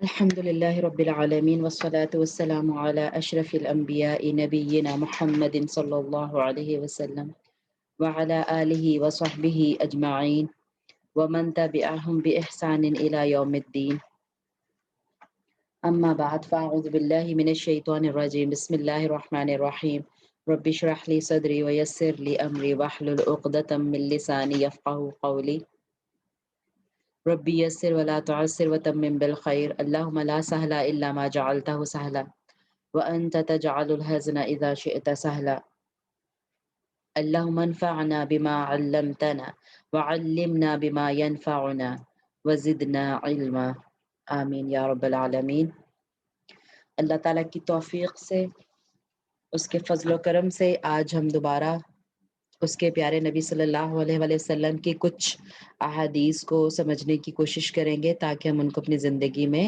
الحمد لله رب العالمين والصلاة والسلام على أشرف الأنبياء نبينا محمد صلى الله عليه وسلم وعلى آله وصحبه أجمعين ومن تبعهم بإحسان إلى يوم الدين. أما بعد فأعوذ بالله من الشيطان الرجيم. بسم الله الرحمن الرحيم. رب اشرح لي صدري ويسر لي أمري واحلل عقدة من لساني يفقهوا قولي. ربي يسر ولا تعسر وتمم بالخير. اللهم لا سهل إلا ما جعلته سهلا وأنت تجعل الحزن إذا شئت سهلا. اللهم انفعنا بما علمتنا وعلمنا بما ينفعنا وزدنا علما. آمین یا رب العالمین. اللہ تعالیٰ کی توفیق سے، اس کے فضل و کرم سے آج ہم دوبارہ اس کے پیارے نبی صلی اللہ علیہ وآلہ وسلم کی کچھ احادیث کو سمجھنے کی کوشش کریں گے تاکہ ہم ان کو اپنی زندگی میں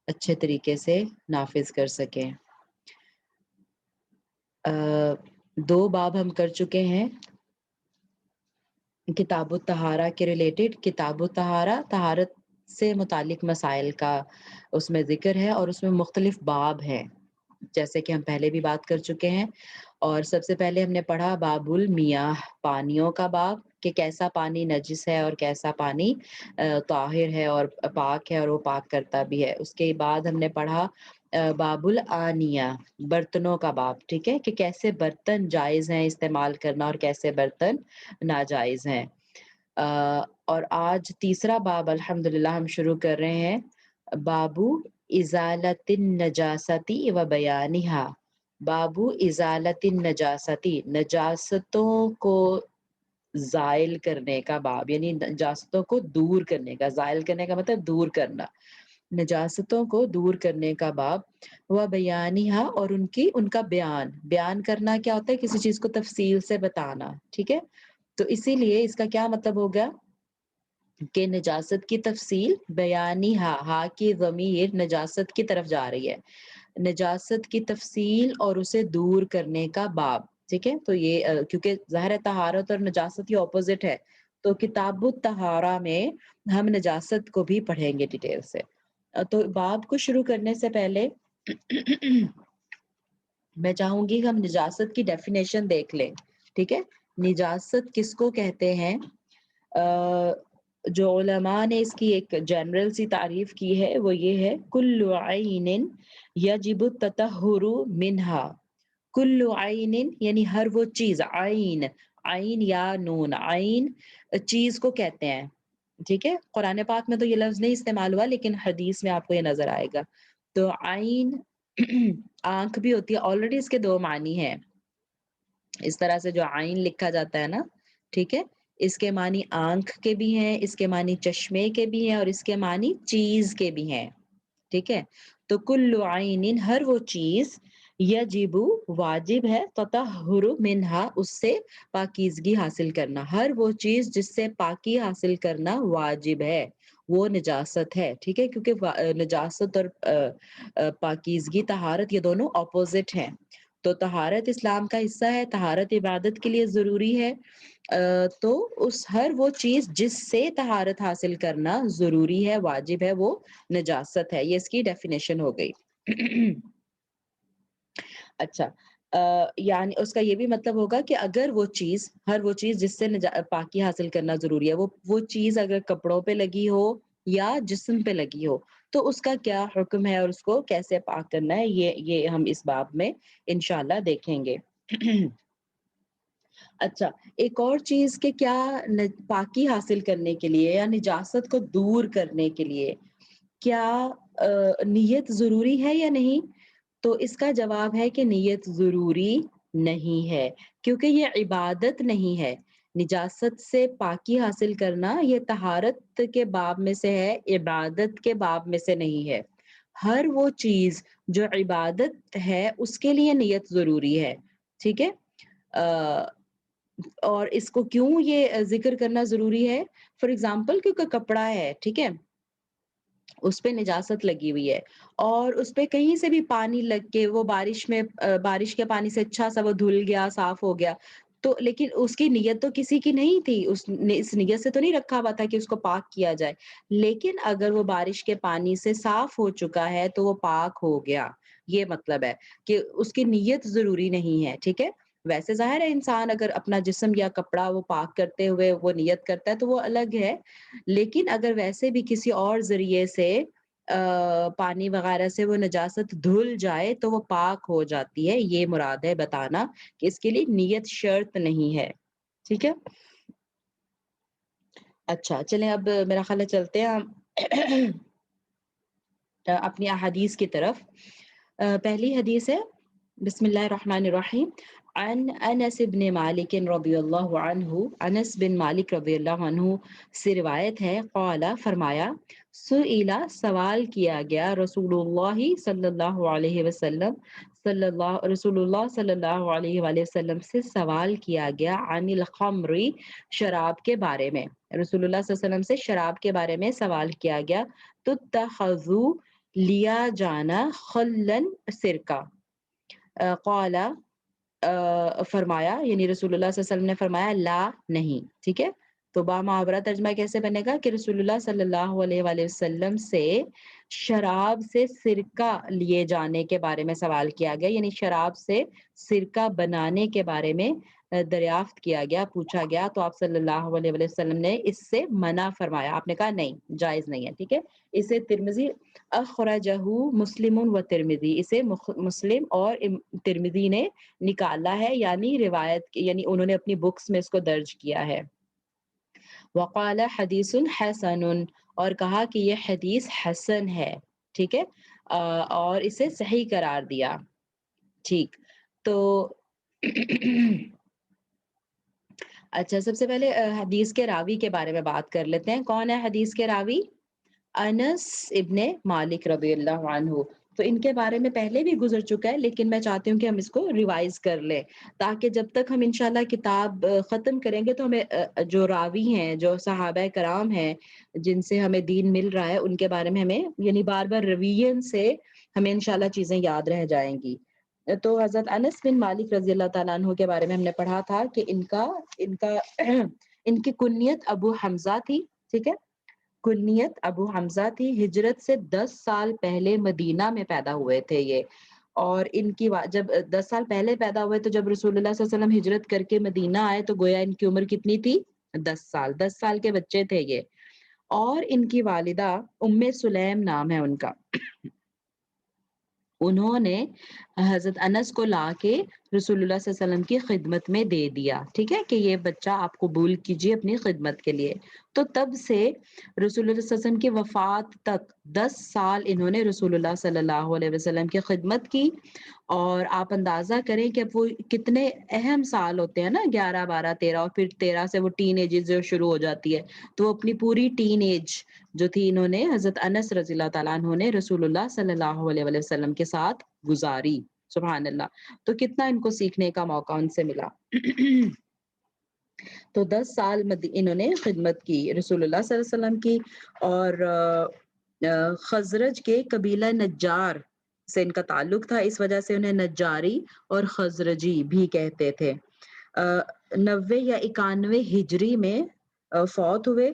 اچھے طریقے سے نافذ کر سکیں۔ دو باب ہم کر چکے ہیں کتاب الطہارہ کے ریلیٹڈ۔ کتاب الطہارہ طہارت سے متعلق مسائل کا اس میں ذکر ہے اور اس میں مختلف باب ہیں، جیسے کہ ہم پہلے بھی بات کر چکے ہیں۔ اور سب سے پہلے ہم نے پڑھا باب المیاہ، پانیوں کا باب، کہ کیسا پانی نجس ہے اور کیسا پانی طاہر ہے اور پاک ہے اور وہ پاک کرتا بھی ہے۔ اس کے بعد ہم نے پڑھا باب الآنیہ، برتنوں کا باب، ٹھیک ہے، کہ کیسے برتن جائز ہیں استعمال کرنا اور کیسے برتن ناجائز ہیں۔ اور آج تیسرا باب الحمدللہ ہم شروع کر رہے ہیں، بابو ازالت النجاستی و بیانہا۔ بابو ازالت النجاستی، نجاستوں کو زائل کرنے کا باب، یعنی نجاستوں کو دور کرنے کا، زائل کرنے کا مطلب دور کرنا، نجاستوں کو دور کرنے کا باب۔ وہ بیانہا، اور ان کا بیان کرنا کیا ہوتا ہے؟ کسی چیز کو تفصیل سے بتانا، ٹھیک ہے۔ تو اسی لیے اس کا کیا مطلب ہو گیا کہ نجاست کی تفصیل، بیانی ہا کی ضمیر نجاست کی طرف جا رہی ہے، نجاست کی تفصیل اور اسے دور کرنے کا باب، ٹھیک ہے۔ تو یہ کیونکہ ظاہر طہارت اور نجاست یہ اپوزٹ ہے، تو کتاب الطہارہ میں ہم نجاست کو بھی پڑھیں گے ڈیٹیل سے۔ تو باب کو شروع کرنے سے پہلے میں چاہوں گی کہ ہم نجاست کی ڈیفینیشن دیکھ لیں، ٹھیک ہے۔ نجاست کس کو کہتے ہیں؟ جو علماء نے اس کی ایک جنرل سی تعریف کی ہے وہ یہ ہے، کل عین یجب التطہر منہا۔ کل عین یعنی ہر وہ چیز، عین یا نون، عین چیز کو کہتے ہیں، ٹھیک ہے۔ قرآن پاک میں تو یہ لفظ نہیں استعمال ہوا لیکن حدیث میں آپ کو یہ نظر آئے گا۔ تو عین آنکھ بھی ہوتی ہے، آلریڈی اس کے دو معنی ہیں، اس طرح سے جو عین لکھا جاتا ہے نا، ٹھیک ہے، اس کے معنی آنکھ کے بھی ہیں، اس کے معنی چشمے کے بھی ہیں، اور اس کے معنی چیز کے بھی ہیں، ٹھیک ہے۔ تو کل عین ہر وہ چیز، یجب واجب ہے، تطہر منہا اس سے پاکیزگی حاصل کرنا، ہر وہ چیز جس سے پاکی حاصل کرنا واجب ہے وہ نجاست ہے، ٹھیک ہے، کیونکہ نجاست اور پاکیزگی، طہارت، یہ دونوں اپوزٹ ہیں۔ تو طہارت اسلام کا حصہ ہے، طہارت عبادت کے لیے ضروری ہے، تو اس ہر وہ چیز جس سے طہارت حاصل کرنا ضروری ہے، واجب ہے، وہ نجاست ہے۔ یہ اس کی ڈیفینیشن ہو گئی۔ اچھا، یعنی اس کا یہ بھی مطلب ہوگا کہ اگر وہ چیز، ہر وہ چیز جس سے پاکی حاصل کرنا ضروری ہے، وہ چیز اگر کپڑوں پہ لگی ہو یا جسم پہ لگی ہو تو اس کا کیا حکم ہے اور اس کو کیسے پاک کرنا ہے، یہ ہم اس باب میں انشاءاللہ دیکھیں گے۔ اچھا، ایک اور چیز کہ کیا پاکی حاصل کرنے کے لیے یا نجاست کو دور کرنے کے لیے کیا نیت ضروری ہے یا نہیں؟ تو اس کا جواب ہے کہ نیت ضروری نہیں ہے، کیونکہ یہ عبادت نہیں ہے۔ نجاست سے پاکی حاصل کرنا یہ طہارت کے باب میں سے ہے، عبادت کے باب میں سے نہیں ہے۔ ہر وہ چیز جو عبادت ہے اس کے لیے نیت ضروری ہے، ٹھیک ہے۔ اور اس کو کیوں یہ ذکر کرنا ضروری ہے؟ فار ایگزامپل کیونکہ کپڑا ہے، ٹھیک ہے، اس پہ نجاست لگی ہوئی ہے اور اس پہ کہیں سے بھی پانی لگ کے وہ بارش کے پانی سے اچھا سا وہ دھل گیا، صاف ہو گیا، تو لیکن اس کی نیت تو کسی کی نہیں تھی، اس نے اس نیت سے تو نہیں رکھا ہوا تھا کہ اس کو پاک کیا جائے، لیکن اگر وہ بارش کے پانی سے صاف ہو چکا ہے تو وہ پاک ہو گیا، یہ مطلب ہے کہ اس کی نیت ضروری نہیں ہے، ٹھیک ہے؟ ویسے ظاہر ہے انسان اگر اپنا جسم یا کپڑا وہ پاک کرتے ہوئے وہ نیت کرتا ہے تو وہ الگ ہے، لیکن اگر ویسے بھی کسی اور ذریعے سے پانی وغیرہ سے وہ نجاست دھل جائے تو وہ پاک ہو جاتی ہے، یہ مراد ہے بتانا کہ اس کے لیے نیت شرط نہیں ہے، ٹھیک ہے؟ اچھا چلیں اب میرا خیال ہے چلتے ہیں ہم اپنی احادیث کی طرف۔ پہلی حدیث ہے بسم اللہ الرحمن الرحیم عن انس بن مالک رضی اللہ عنہ، انس بن مالک رضی اللہ عنہ سے روایت ہے، قال فرمایا، سئل سوال کیا گیا رسول اللہ صلی اللہ علیہ وسلم، رسول اللہ صلی اللہ علیہ وآلہ وسلم سے سوال کیا گیا عن الخمر، شراب کے بارے میں، رسول اللہ صلی اللہ علیہ وسلم سے شراب کے بارے میں سوال کیا گیا، تتخذو لیا جانا خلن سرکہ، قال فرمایا یعنی رسول اللہ صلی اللہ علیہ وسلم نے فرمایا لا نہیں، ٹھیک ہے؟ تو با محاورہ ترجمہ کیسے بنے گا کہ رسول اللہ صلی اللہ علیہ وآلہ وسلم سے شراب سے سرکہ لیے جانے کے بارے میں سوال کیا گیا، یعنی شراب سے سرکہ بنانے کے بارے میں دریافت کیا گیا، پوچھا گیا، تو آپ صلی اللہ علیہ وآلہ وسلم نے اس سے منع فرمایا، آپ نے کہا نہیں جائز نہیں ہے، ٹھیک ہے؟ اسے ترمذی اخرجہ مسلم و ترمذی، اسے مسلم اور ترمذی نے نکالا ہے، یعنی روایت یعنی انہوں نے اپنی بکس میں اس کو درج کیا ہے۔ وقال حدیث حسن، اور کہا کہ یہ حدیث حسن ہے، ٹھیک ہے؟ اور اسے صحیح قرار دیا، ٹھیک تو اچھا سب سے پہلے حدیث کے راوی کے بارے میں بات کر لیتے ہیں، کون ہے حدیث کے راوی؟ انس ابن مالک رضی اللہ عنہ، تو ان کے بارے میں پہلے بھی گزر چکا ہے لیکن میں چاہتی ہوں کہ ہم اس کو ریوائز کر لیں تاکہ جب تک ہم انشاءاللہ کتاب ختم کریں گے تو ہمیں جو راوی ہیں، جو صحابہ کرام ہیں جن سے ہمیں دین مل رہا ہے، ان کے بارے میں ہمیں یعنی بار بار ریویژن سے ہمیں انشاءاللہ چیزیں یاد رہ جائیں گی۔ تو حضرت انس بن مالک رضی اللہ تعالیٰ عنہ کے بارے میں ہم نے پڑھا تھا کہ ان کی کنیت ابو حمزہ تھی، ٹھیک ہے؟ کنیت ابو حمزہ تھی، ہجرت سے 10 سال پہلے مدینہ میں پیدا ہوئے تھے یہ، اور ان کی جب 10 سال پہلے پیدا ہوئے تو جب رسول اللہ صلی اللہ علیہ وسلم ہجرت کر کے مدینہ آئے تو گویا ان کی عمر کتنی تھی؟ 10 سال کے بچے تھے یہ، اور ان کی والدہ ام سلیم نام ہے ان کا، انہوں نے حضرت انس کو لا کے رسول اللہ صلی اللہ علیہ وسلم کی خدمت میں دے دیا، ٹھیک ہے کہ یہ بچہ آپ قبول کیجئے اپنی خدمت کے لیے۔ تو تب سے رسول اللہ صلی اللہ علیہ وسلم کی وفات تک 10 سال انہوں نے رسول اللہ صلی اللہ علیہ وسلم کی خدمت کی، اور آپ اندازہ کریں کہ اب وہ کتنے اہم سال ہوتے ہیں نا، 11 12 13، اور پھر 13 سے وہ ٹین ایج جو شروع ہو جاتی ہے، تو وہ اپنی پوری ٹین ایج جو تھی انہوں نے حضرت انس رضی اللہ تعالیٰ عنہ نے رسول اللہ صلی اللہ علیہ وسلم کے ساتھ گزاری، سبحان اللہ، تو کتنا ان کو سیکھنے کا موقع ان سے ملا۔ تو 10 سال انہوں نے خدمت کی رسول اللہ صلی اللہ علیہ وسلم کی، اور خزرج کے قبیلہ نجار سے ان کا تعلق تھا، اس وجہ سے انہیں نجاری اور خزرجی بھی کہتے تھے۔ 90 یا 91 ہجری میں فوت ہوئے،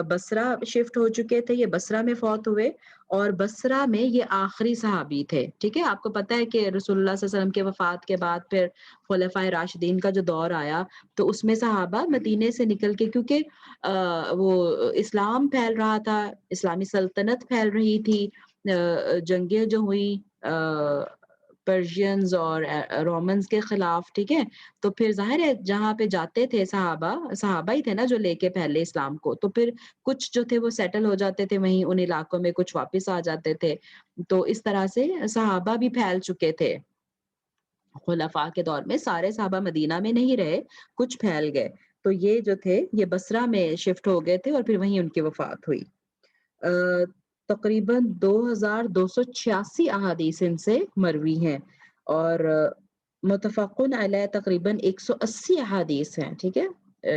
بصرہ شفٹ ہو چکے تھے، یہ بصرہ میں فوت ہوئے، اور بصرہ میں یہ آخری صحابی تھے، ٹھیک ہے؟ آپ کو پتہ ہے کہ رسول اللہ صلی اللہ علیہ وسلم کے وفات کے بعد پھر خلفائے راشدین کا جو دور آیا تو اس میں صحابہ مدینے سے نکل کے، کیونکہ وہ اسلام پھیل رہا تھا، اسلامی سلطنت پھیل رہی تھی، جنگیں جو ہوئی پرشینز اور رومنز کے خلاف، ٹھیک ہے؟ تو پھر ظاہر ہے جہاں پہ جاتے تھے صحابہ ہی تھے نا جو لے کے پھیلے اسلام کو، تو پھر کچھ جو تھے وہ سیٹل ہو جاتے تھے وہیں ان علاقوں میں، کچھ واپس آ جاتے تھے، تو اس طرح سے صحابہ بھی پھیل چکے تھے۔ خلفاء کے دور میں سارے صحابہ مدینہ میں نہیں رہے، کچھ پھیل گئے، تو یہ جو تھے یہ بصرہ میں شفٹ ہو گئے تھے اور پھر وہیں ان کی وفات ہوئی۔ تقریباً 2286 احادیث ان سے مروی ہیں، اور متفقن علیہ تقریباً 180 احادیث ہیں، ٹھیک ہے؟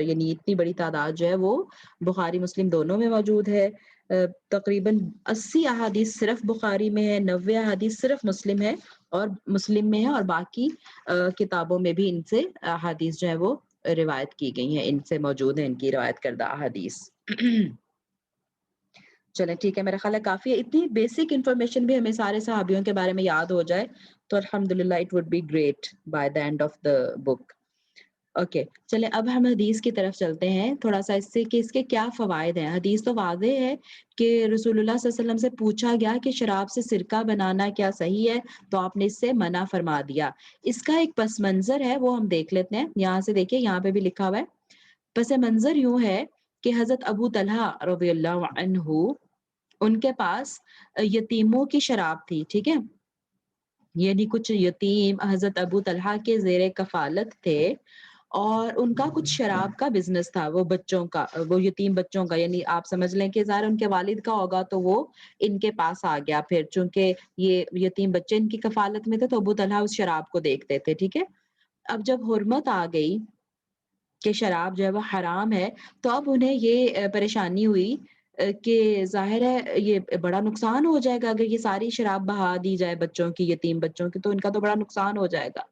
یعنی اتنی بڑی تعداد جو ہے وہ بخاری مسلم دونوں میں موجود ہے۔ تقریباً 80 احادیث صرف بخاری میں ہے، 90 احادیث صرف مسلم ہے اور مسلم میں ہے، اور باقی کتابوں میں بھی ان سے احادیث جو ہے وہ روایت کی گئی ہیں، ان سے موجود ہیں ان کی روایت کردہ احادیث۔ چلیں ٹھیک ہے، میرا خیال ہے کافی ہے، اتنی بیسک انفارمیشن بھی ہمیں سارے صحابیوں کے بارے میں یاد ہو جائے تو الحمدللہ it would be great by the end of the book. Okay چلیں اب ہم حدیث کی طرف چلتے ہیں تھوڑا سا، اس سے کہ اس کے کیا فوائد ہیں۔ حدیث تو واضح ہے کہ رسول اللہ صلی اللہ علیہ وسلم سے پوچھا گیا کہ شراب سے سرکہ بنانا کیا صحیح ہے، تو آپ نے اس سے منع فرما دیا۔ اس کا ایک پس منظر ہے وہ ہم دیکھ لیتے ہیں، یہاں سے دیکھیے یہاں پہ بھی لکھا ہوا ہے۔ پس منظر یوں ہے کہ حضرت ابو طلحہ رضی اللہ عنہ ان کے پاس یتیموں کی شراب تھی، ٹھیک ہے، یعنی کچھ یتیم حضرت ابو طلحہ کے زیر کفالت تھے اور ان کا کچھ شراب کا بزنس تھا، وہ بچوں کا، وہ یتیم بچوں کا، یعنی آپ سمجھ لیں کہ ظاہر ان کے والد کا ہوگا تو وہ ان کے پاس آ گیا پھر، چونکہ یہ یتیم بچے ان کی کفالت میں تھے تو ابو طلحہ اس شراب کو دیکھتے تھے، ٹھیک ہے۔ اب جب حرمت آ گئی کہ شراب جو ہے وہ حرام ہے تو اب انہیں یہ پریشانی ہوئی کہ ظاہر ہے یہ بڑا نقصان ہو جائے گا اگر یہ ساری شراب بہا دی جائے بچوں کی، یتیم بچوں کی، تو ان کا تو بڑا نقصان ہو جائے گا۔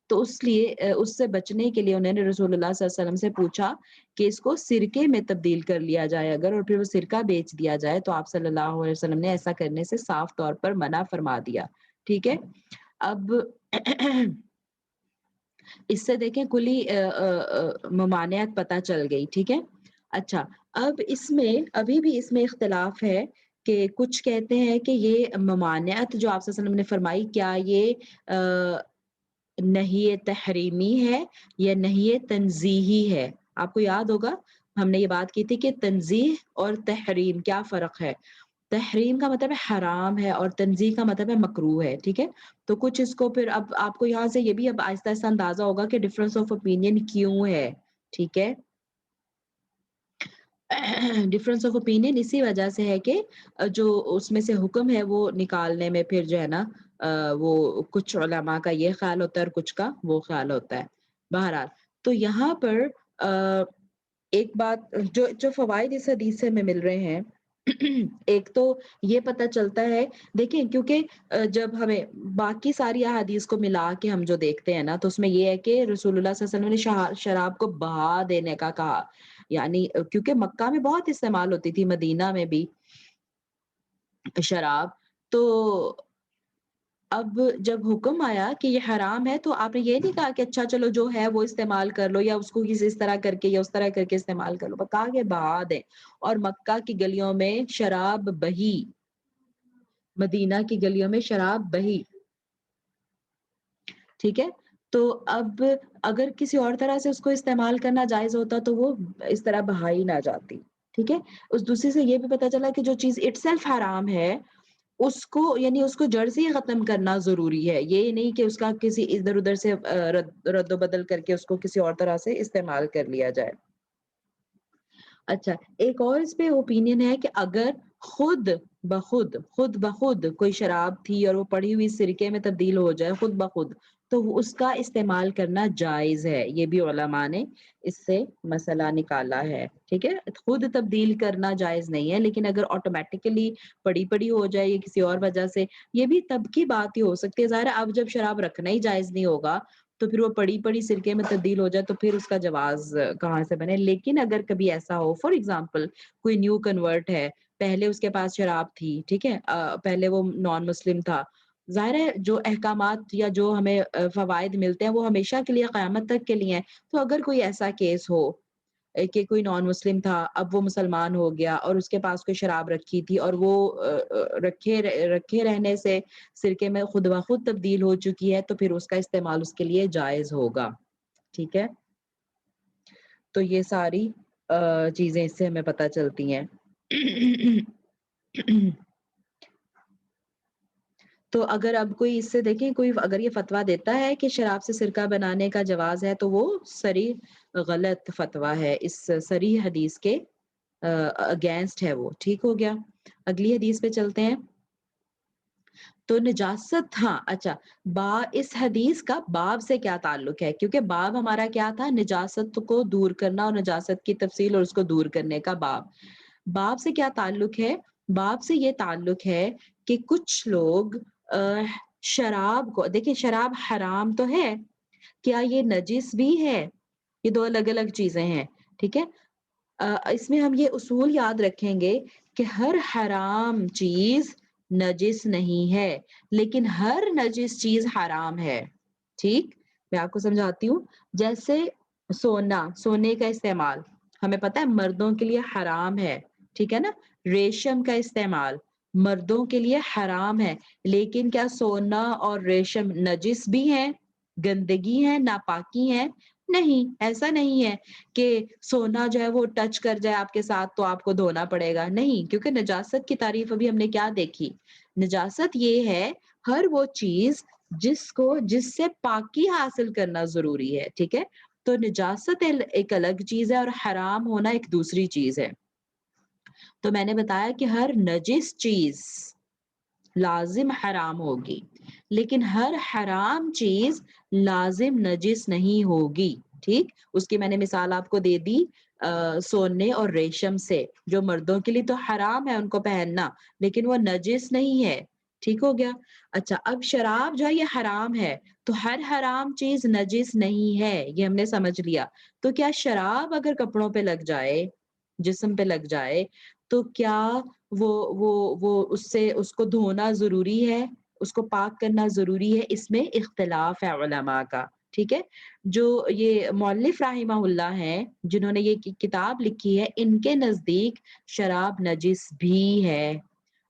تو اس لیے اس سے بچنے کے لیے انہوں نے رسول اللہ صلی اللہ علیہ وسلم سے پوچھا کہ اس کو سرکے میں تبدیل کر لیا جائے اگر، اور پھر وہ سرکہ بیچ دیا جائے، تو آپ صلی اللہ علیہ وسلم نے ایسا کرنے سے صاف طور پر منع فرما دیا، ٹھیک ہے۔ اب اس سے دیکھیں کلی ممانعت پتہ چل گئی، ٹھیک ہے۔ اچھا اب اس میں ابھی بھی اس میں اختلاف ہے کہ کچھ کہتے ہیں کہ یہ ممانعت جو آپ صلی اللہ علیہ وسلم نے فرمائی کیا یہ نہی تحریمی ہے یا نہی تنزیہی ہے۔ آپ کو یاد ہوگا ہم نے یہ بات کی تھی کہ تنزیہ اور تحریم کیا فرق ہے۔ تحریم کا مطلب ہے حرام ہے اور تنزیہ کا مطلب ہے مکروہ ہے، ٹھیک ہے۔ تو کچھ اس کو پھر اب آپ کو یہاں سے یہ بھی اب آہستہ آہستہ اندازہ ہوگا کہ ڈفرینس آف اوپینین کیوں ہے، ٹھیک ہے۔ ڈفرینس آف اوپینین اسی وجہ سے ہے کہ جو اس میں سے حکم ہے وہ نکالنے میں پھر جو ہے نا وہ کچھ علماء کا یہ خیال ہوتا ہے اور کچھ کا وہ خیال ہوتا ہے۔ بہرحال تو یہاں پر ایک بات جو فوائد اس حدیث سے ہمیں مل رہے ہیں، ایک تو یہ پتہ چلتا ہے، دیکھیں کیونکہ جب ہمیں باقی ساری احادیث کو ملا کے ہم جو دیکھتے ہیں نا تو اس میں یہ ہے کہ رسول اللہ صلی اللہ علیہ وسلم نے شراب کو بہا دینے کا کہا، یعنی کیونکہ مکہ میں بہت استعمال ہوتی تھی، مدینہ میں بھی شراب، تو اب جب حکم آیا کہ یہ حرام ہے تو آپ نے یہ نہیں کہا کہ اچھا چلو جو ہے وہ استعمال کر لو یا اس کو کسی اس طرح کر کے یا اس طرح کر کے استعمال کر لو، کہا کہ بہا دیں۔ اور مکہ کی گلیوں میں شراب بہی، مدینہ کی گلیوں میں شراب بہی، ٹھیک ہے۔ تو اب اگر کسی اور طرح سے اس کو استعمال کرنا جائز ہوتا تو وہ اس طرح بہائی نہ جاتی، ٹھیک ہے۔ اس دوسری سے یہ بھی پتہ چلا کہ جو چیز اٹ سیلف حرام ہے اس کو یعنی اس کو جڑ سے ہی ختم کرنا ضروری ہے، یہ نہیں کہ اس کا کسی ادھر ادھر سے رد و بدل کر کے اس کو کسی اور طرح سے استعمال کر لیا جائے۔ اچھا ایک اور اس پہ اوپینین ہے کہ اگر خود بخود کوئی شراب تھی اور وہ پڑی ہوئی سرکے میں تبدیل ہو جائے خود بخود تو اس کا استعمال کرنا جائز ہے، یہ بھی علماء نے اس سے مسئلہ نکالا ہے، ٹھیک ہے۔ خود تبدیل کرنا جائز نہیں ہے، لیکن اگر آٹومیٹیکلی پڑی ہو جائے یا کسی اور وجہ سے، یہ بھی تب کی بات ہی ہو سکتی ہے، ظاہر ہے اب جب شراب رکھنا ہی جائز نہیں ہوگا تو پھر وہ پڑی سرکے میں تبدیل ہو جائے تو پھر اس کا جواز کہاں سے بنے۔ لیکن اگر کبھی ایسا ہو فار ایگزامپل کوئی نیو کنورٹ ہے، پہلے اس کے پاس شراب تھی، ٹھیک ہے، پہلے وہ نان مسلم تھا، ظاہر ہے جو احکامات یا جو ہمیں فوائد ملتے ہیں وہ ہمیشہ کے لیے قیامت تک کے لیے ہیں۔ تو اگر کوئی ایسا کیس ہو کہ کوئی نان مسلم تھا اب وہ مسلمان ہو گیا اور اس کے پاس کوئی شراب رکھی تھی اور وہ رکھے رہنے سے سرکے میں خود بخود تبدیل ہو چکی ہے تو پھر اس کا استعمال اس کے لیے جائز ہوگا، ٹھیک ہے۔ تو یہ ساری چیزیں اس سے ہمیں پتہ چلتی ہیں۔ تو اگر اب کوئی اس سے دیکھیں کوئی اگر یہ فتویٰ دیتا ہے کہ شراب سے سرکہ بنانے کا جواز ہے تو وہ صریح غلط فتویٰ ہے، اس صریح حدیث کے اگینسٹ ہے وہ، ٹھیک ہو گیا۔ اگلی حدیث پہ چلتے ہیں۔ تو نجاست، ہاں اچھا اس حدیث کا باب سے کیا تعلق ہے، کیونکہ باب ہمارا کیا تھا، نجاست کو دور کرنا اور نجاست کی تفصیل اور اس کو دور کرنے کا باب۔ باب سے کیا تعلق ہے، باب سے یہ تعلق ہے کہ کچھ لوگ شراب کو دیکھیں، شراب حرام تو ہے، کیا یہ نجس بھی ہے؟ یہ دو الگ الگ چیزیں ہیں، ٹھیک ہے؟ اس میں ہم یہ اصول یاد رکھیں گے کہ ہر حرام چیز نجس نہیں ہے، لیکن ہر نجس چیز حرام ہے، ٹھیک؟ میں آپ کو سمجھاتی ہوں، جیسے سونے کا استعمال ہمیں پتہ ہے مردوں کے لیے حرام ہے، ٹھیک ہے نا؟ ریشم کا استعمال مردوں کے لیے حرام ہے، لیکن کیا سونا اور ریشم نجس بھی ہیں، گندگی ہے، ناپاکی ہے؟ نہیں، ایسا نہیں ہے کہ سونا جو ہے وہ ٹچ کر جائے آپ کے ساتھ تو آپ کو دھونا پڑے گا، نہیں، کیونکہ نجاست کی تعریف ابھی ہم نے کیا دیکھی؟ نجاست یہ ہے ہر وہ چیز جس سے پاکی حاصل کرنا ضروری ہے، ٹھیک ہے؟ تو نجاست ایک الگ چیز ہے اور حرام ہونا ایک دوسری چیز ہے۔ تو میں نے بتایا کہ ہر نجس چیز لازم حرام ہوگی، لیکن ہر حرام چیز لازم نجس نہیں ہوگی، ٹھیک؟ اس کی میں نے مثال آپ کو دے دی سونے اور ریشم سے، جو مردوں کے لیے تو حرام ہے ان کو پہننا، لیکن وہ نجس نہیں ہے، ٹھیک ہو گیا؟ اچھا، اب شراب جو ہے یہ حرام ہے، تو ہر حرام چیز نجس نہیں ہے، یہ ہم نے سمجھ لیا۔ تو کیا شراب اگر کپڑوں پہ لگ جائے، جسم پہ لگ جائے، تو کیا وہ اس کو دھونا ضروری ہے، اس کو پاک کرنا ضروری ہے؟ اس میں اختلاف ہے علماء کا، ٹھیک ہے؟ جو یہ مؤلف رحمہ اللہ ہیں جنہوں نے یہ کتاب لکھی ہے، ان کے نزدیک شراب نجس بھی ہے،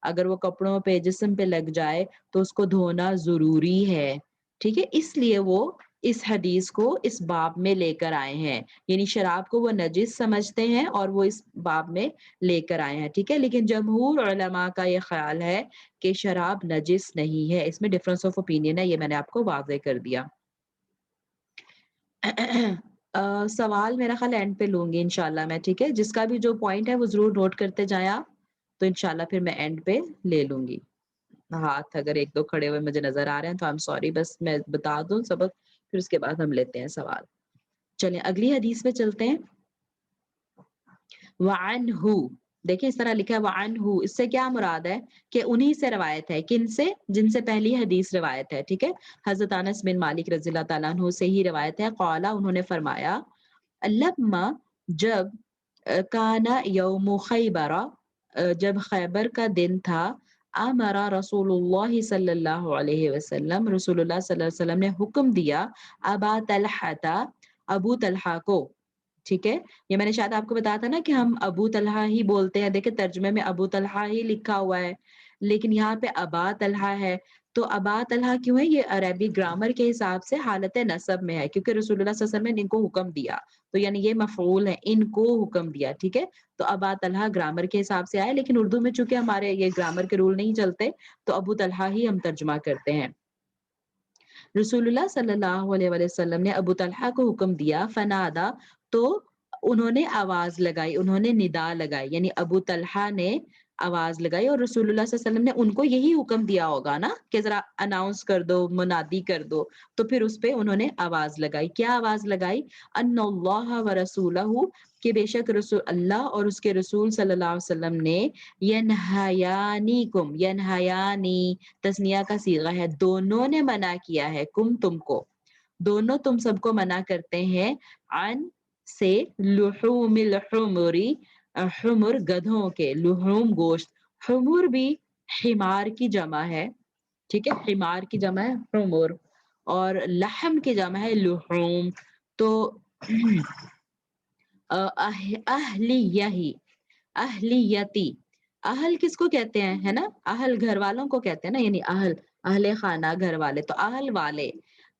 اگر وہ کپڑوں پہ جسم پہ لگ جائے تو اس کو دھونا ضروری ہے، ٹھیک ہے؟ اس لیے وہ اس حدیث کو اس باب میں لے کر آئے ہیں، یعنی شراب کو وہ نجس سمجھتے ہیں اور وہ اس باب میں لے کر آئے ہیں، ٹھیک ہے؟ لیکن جمہور علماء کا یہ خیال ہے کہ شراب نجس نہیں ہے، اس میں ڈفرنس آف اوپینین ہے، یہ میں نے آپ کو واضح کر دیا۔ سوال میرا خیال اینڈ پہ لوں گی انشاءاللہ میں، ٹھیک ہے؟ جس کا بھی جو پوائنٹ ہے وہ ضرور نوٹ کرتے جائیں آپ، تو انشاءاللہ پھر میں اینڈ پہ لے لوں گی۔ ہاتھ اگر ایک دو کھڑے ہوئے مجھے نظر آ رہے ہیں تو I'm sorry، بس میں بتا دوں سبق، پھر اس کے بعد ہم لیتے ہیں سوال۔ چلیں اگلی حدیث میں چلتے ہیں۔ وعنہ، دیکھیں اس طرح لکھا ہے وعنہ، اس سے کیا مراد ہے کہ انہی سے روایت ہے، کن سے؟ جن سے پہلی حدیث روایت ہے، ٹھیک ہے؟ حضرت انس بن مالک رضی اللہ تعالیٰ عنہ سے ہی روایت ہے، قال، انہوں نے فرمایا، لما، جب، کانا یوم خیبر، جب خیبر کا دن تھا، امر رسول اللہ صلی اللہ علیہ وسلم، رسول اللہ صلی اللہ علیہ وسلم نے حکم دیا ابا طلحہ، ابو طلحہ کو، ٹھیک ہے؟ یہ میں نے شاید آپ کو بتایا تھا نا کہ ہم ابو طلحہ ہی بولتے ہیں، دیکھیں ترجمے میں ابو طلحہ ہی لکھا ہوا ہے، لیکن یہاں پہ ابا طلحہ ہے، تو ابا طلحہ کیوں ہے؟ یہ عربی گرامر کے حساب سے حالت نصب میں ہے، کیونکہ رسول اللہ صلی اللہ علیہ وسلم نے ان کو حکم دیا، تو یعنی یہ مفعول ہے، ان کو حکم دیا، ٹھیک ہے؟ تو ابا طلحہ گرامر کے حساب سے آئے، لیکن اردو میں چونکہ ہمارے یہ گرامر کے رول نہیں چلتے تو ابو طلحہ ہی ہم ترجمہ کرتے ہیں۔ رسول اللہ صلی اللہ علیہ وسلم نے ابو طلحہ کو حکم دیا، فنادا، تو انہوں نے آواز لگائی، انہوں نے ندا لگائی، یعنی ابو طلحہ نے آواز لگائی، اور رسول اللہ صلی اللہ علیہ وسلم نے ان کو یہی حکم دیا ہوگا نا کہ ذرا اناؤنس کر دو، منادی کر دو، تو پھر اس پہ انہوں نے آواز لگائی، کیا آواز لگائی؟ ان اللہ ورسولہ، کہ بے شک رسول اللہ اور اس کے رسول صلی اللہ علیہ وسلم نے، ینہیانیکم، ینہیانی تثنیہ کا صیغہ ہے، دونوں نے منع کیا ہے، کم تم کو، دونوں تم سب کو منع کرتے ہیں، عن سے، لحوم الحمری، حمر گدھوں کے، لحوم گوشت، حمر بھی حمار کی جمع ہے، ٹھیک ہے؟ حمار کی جمع ہے حمر، اور لحم کی جمع ہے لحوم، تو اہلیہ، اہلیتی، اہل کس کو کہتے ہیں؟ ہے نا، اہل گھر والوں کو کہتے ہیں نا، یعنی اہل خانہ، گھر والے، تو اہل والے،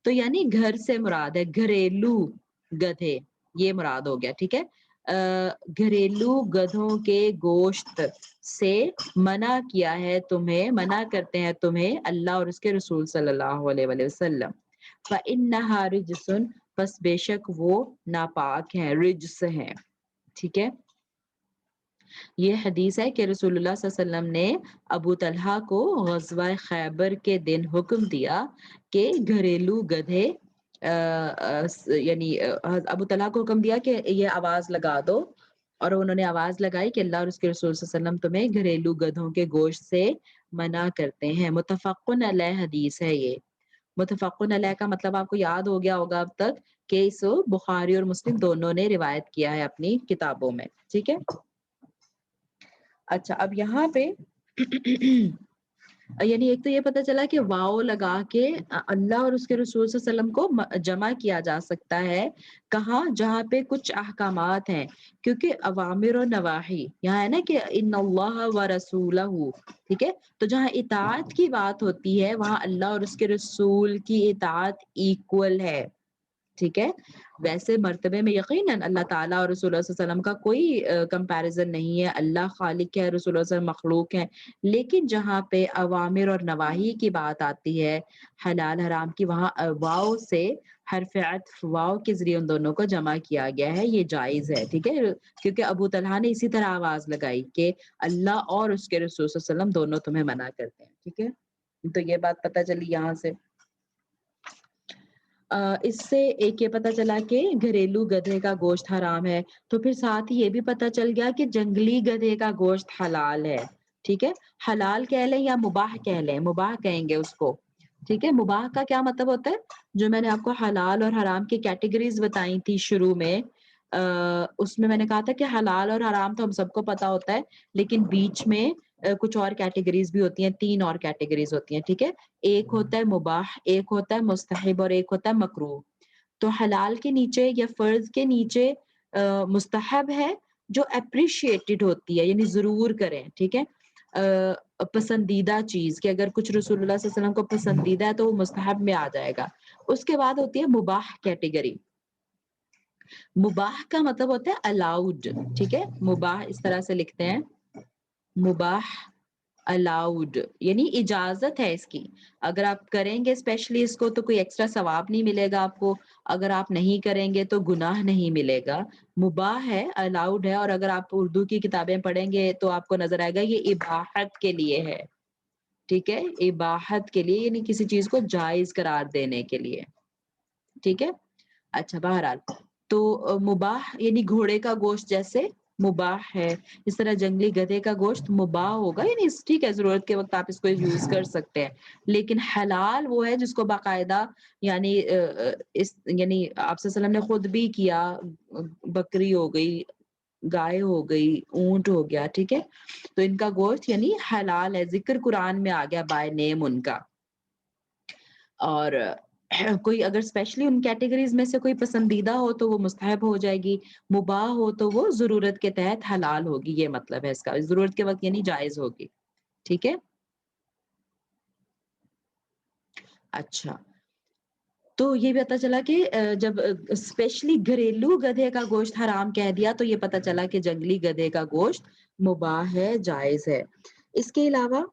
تو یعنی گھر سے مراد ہے، گھریلو گدھے، یہ مراد ہو گیا، ٹھیک ہے؟ گھریلو گدھوں کے گوشت سے منع کیا ہے تمہیں، منع کرتے ہیں تمہیں اللہ اور اس کے رسول صلی اللہ علیہ وسلم، فإنہا رجس، پس بے شک وہ ناپاک ہیں، رجس ہیں، ٹھیک ہے؟ یہ حدیث ہے کہ رسول اللہ صلی اللہ علیہ وسلم نے ابو طلحہ کو غزوہ خیبر کے دن حکم دیا کہ گھریلو گدھے، یعنی ابو طلحہ کو حکم دیا کہ یہ آواز لگا دو، اور انہوں نے آواز لگائی کہ اللہ اور اس کے رسول صلی اللہ علیہ وسلم تمہیں گھریلو گدھوں کے گوشت سے منع کرتے ہیں، متفقن علیہ حدیث ہے یہ۔ متفقن علیہ کا مطلب آپ کو یاد ہو گیا ہوگا اب تک کہ اس بخاری اور مسلم دونوں نے روایت کیا ہے اپنی کتابوں میں، ٹھیک ہے۔ اچھا اب یہاں پہ یعنی ایک تو یہ پتہ چلا کہ واو لگا کے اللہ اور اس کے رسول صلی اللہ علیہ وسلم کو جمع کیا جا سکتا ہے، کہاں؟ جہاں پہ کچھ احکامات ہیں، کیونکہ اوامر و نواہی یہاں ہے نا کہ ان اللہ و رسولہ، ٹھیک ہے، تو جہاں اطاعت کی بات ہوتی ہے وہاں اللہ اور اس کے رسول کی اطاعت ایکول ہے، ٹھیک ہے۔ ویسے مرتبے میں یقیناً اللہ تعالیٰ اور رسول اللہ صلی اللہ علیہ وسلم کا کوئی کمپیریزن نہیں ہے، اللہ خالق ہے، رسول اللہ صلی اللہ علیہ وسلم مخلوق ہے، لیکن جہاں پہ اوامر اور نواہی کی بات آتی ہے، حلال حرام کی، وہاں واو سے حرف عطف واو کے ذریعے ان دونوں کو جمع کیا گیا ہے، یہ جائز ہے، ٹھیک ہے، کیونکہ ابو طلحہ نے اسی طرح آواز لگائی کہ اللہ اور اس کے رسول صلی اللہ علیہ وسلم دونوں تمہیں منع کرتے ہیں، ٹھیک ہے، تو یہ بات پتہ چلی یہاں سے۔ اس سے ایک یہ پتہ چلا کہ گھریلو گدھے کا گوشت حرام ہے، تو پھر ساتھ ہی یہ بھی پتہ چل گیا کہ جنگلی گدھے کا گوشت حلال ہے، ٹھیک ہے، حلال کہہ لیں یا مباح کہہ لیں، مباح کہیں گے اس کو، ٹھیک ہے۔ مباح کا کیا مطلب ہوتا ہے؟ جو میں نے آپ کو حلال اور حرام کی کیٹیگریز بتائی تھی شروع میں، اس میں نے کہا تھا کہ حلال اور حرام تو ہم سب کو پتہ ہوتا ہے، لیکن بیچ میں کچھ اور کیٹیگریز بھی ہوتی ہیں، 3 اور کیٹیگریز ہوتی ہیں، ٹھیک ہے۔ ایک ہوتا ہے مباح، ایک ہوتا ہے مستحب اور ایک ہوتا ہے مکروہ۔ تو حلال کے نیچے یا فرض کے نیچے مستحب ہے جو اپریشیٹڈ ہوتی ہے، یعنی ضرور کریں، ٹھیک ہے، پسندیدہ چیز کہ اگر کچھ رسول اللہ صلی اللہ علیہ وسلم کو پسندیدہ ہے تو وہ مستحب میں آ جائے گا۔ اس کے بعد ہوتی ہے مباح کیٹیگری۔ مباح کا مطلب ہوتا ہے الاؤڈ، ٹھیک ہے، مباح اس طرح سے لکھتے ہیں، مباح الاؤڈ یعنی اجازت ہے اس کی، اگر آپ کریں گے اسپیشلی اس کو تو کوئی ایکسٹرا ثواب نہیں ملے گا آپ کو، اگر آپ نہیں کریں گے تو گناہ نہیں ملے گا، مباح ہے، الاؤڈ ہے، اور اگر آپ اردو کی کتابیں پڑھیں گے تو آپ کو نظر آئے گا یہ اباحت کے لیے ہے، ٹھیک ہے، اباحت کے لیے یعنی کسی چیز کو جائز قرار دینے کے لیے، ٹھیک ہے۔ اچھا بہرحال تو مباح یعنی گھوڑے کا گوشت جیسے مباح ہے، اس طرح جنگلی گدھے کا گوشت مباح ہوگا، یعنی ٹھیک ہے ضرورت کے وقت آپ اس کو یوز کر سکتے ہیں، لیکن حلال وہ ہے جس کو باقاعدہ یعنی یعنی آپ صلی اللہ علیہ وسلم نے خود بھی کیا، بکری ہو گئی، گائے ہو گئی، اونٹ ہو گیا، ٹھیک ہے، تو ان کا گوشت یعنی حلال ہے، ذکر قرآن میں آ گیا بائی نیم ان کا، اور کوئی اگر اسپیشلی ان کیٹیگریز میں سے کوئی پسندیدہ ہو تو وہ مستحب ہو جائے گی، مباح ہو تو وہ ضرورت کے تحت حلال ہوگی، یہ مطلب ہے اس کا، ضرورت کے وقت یعنی جائز ہوگی، ٹھیک ہے۔ اچھا تو یہ بھی پتہ چلا کہ جب اسپیشلی گھریلو گدھے کا گوشت حرام کہہ دیا تو یہ پتہ چلا کہ جنگلی گدھے کا گوشت مباح ہے، جائز ہے۔ اس کے علاوہ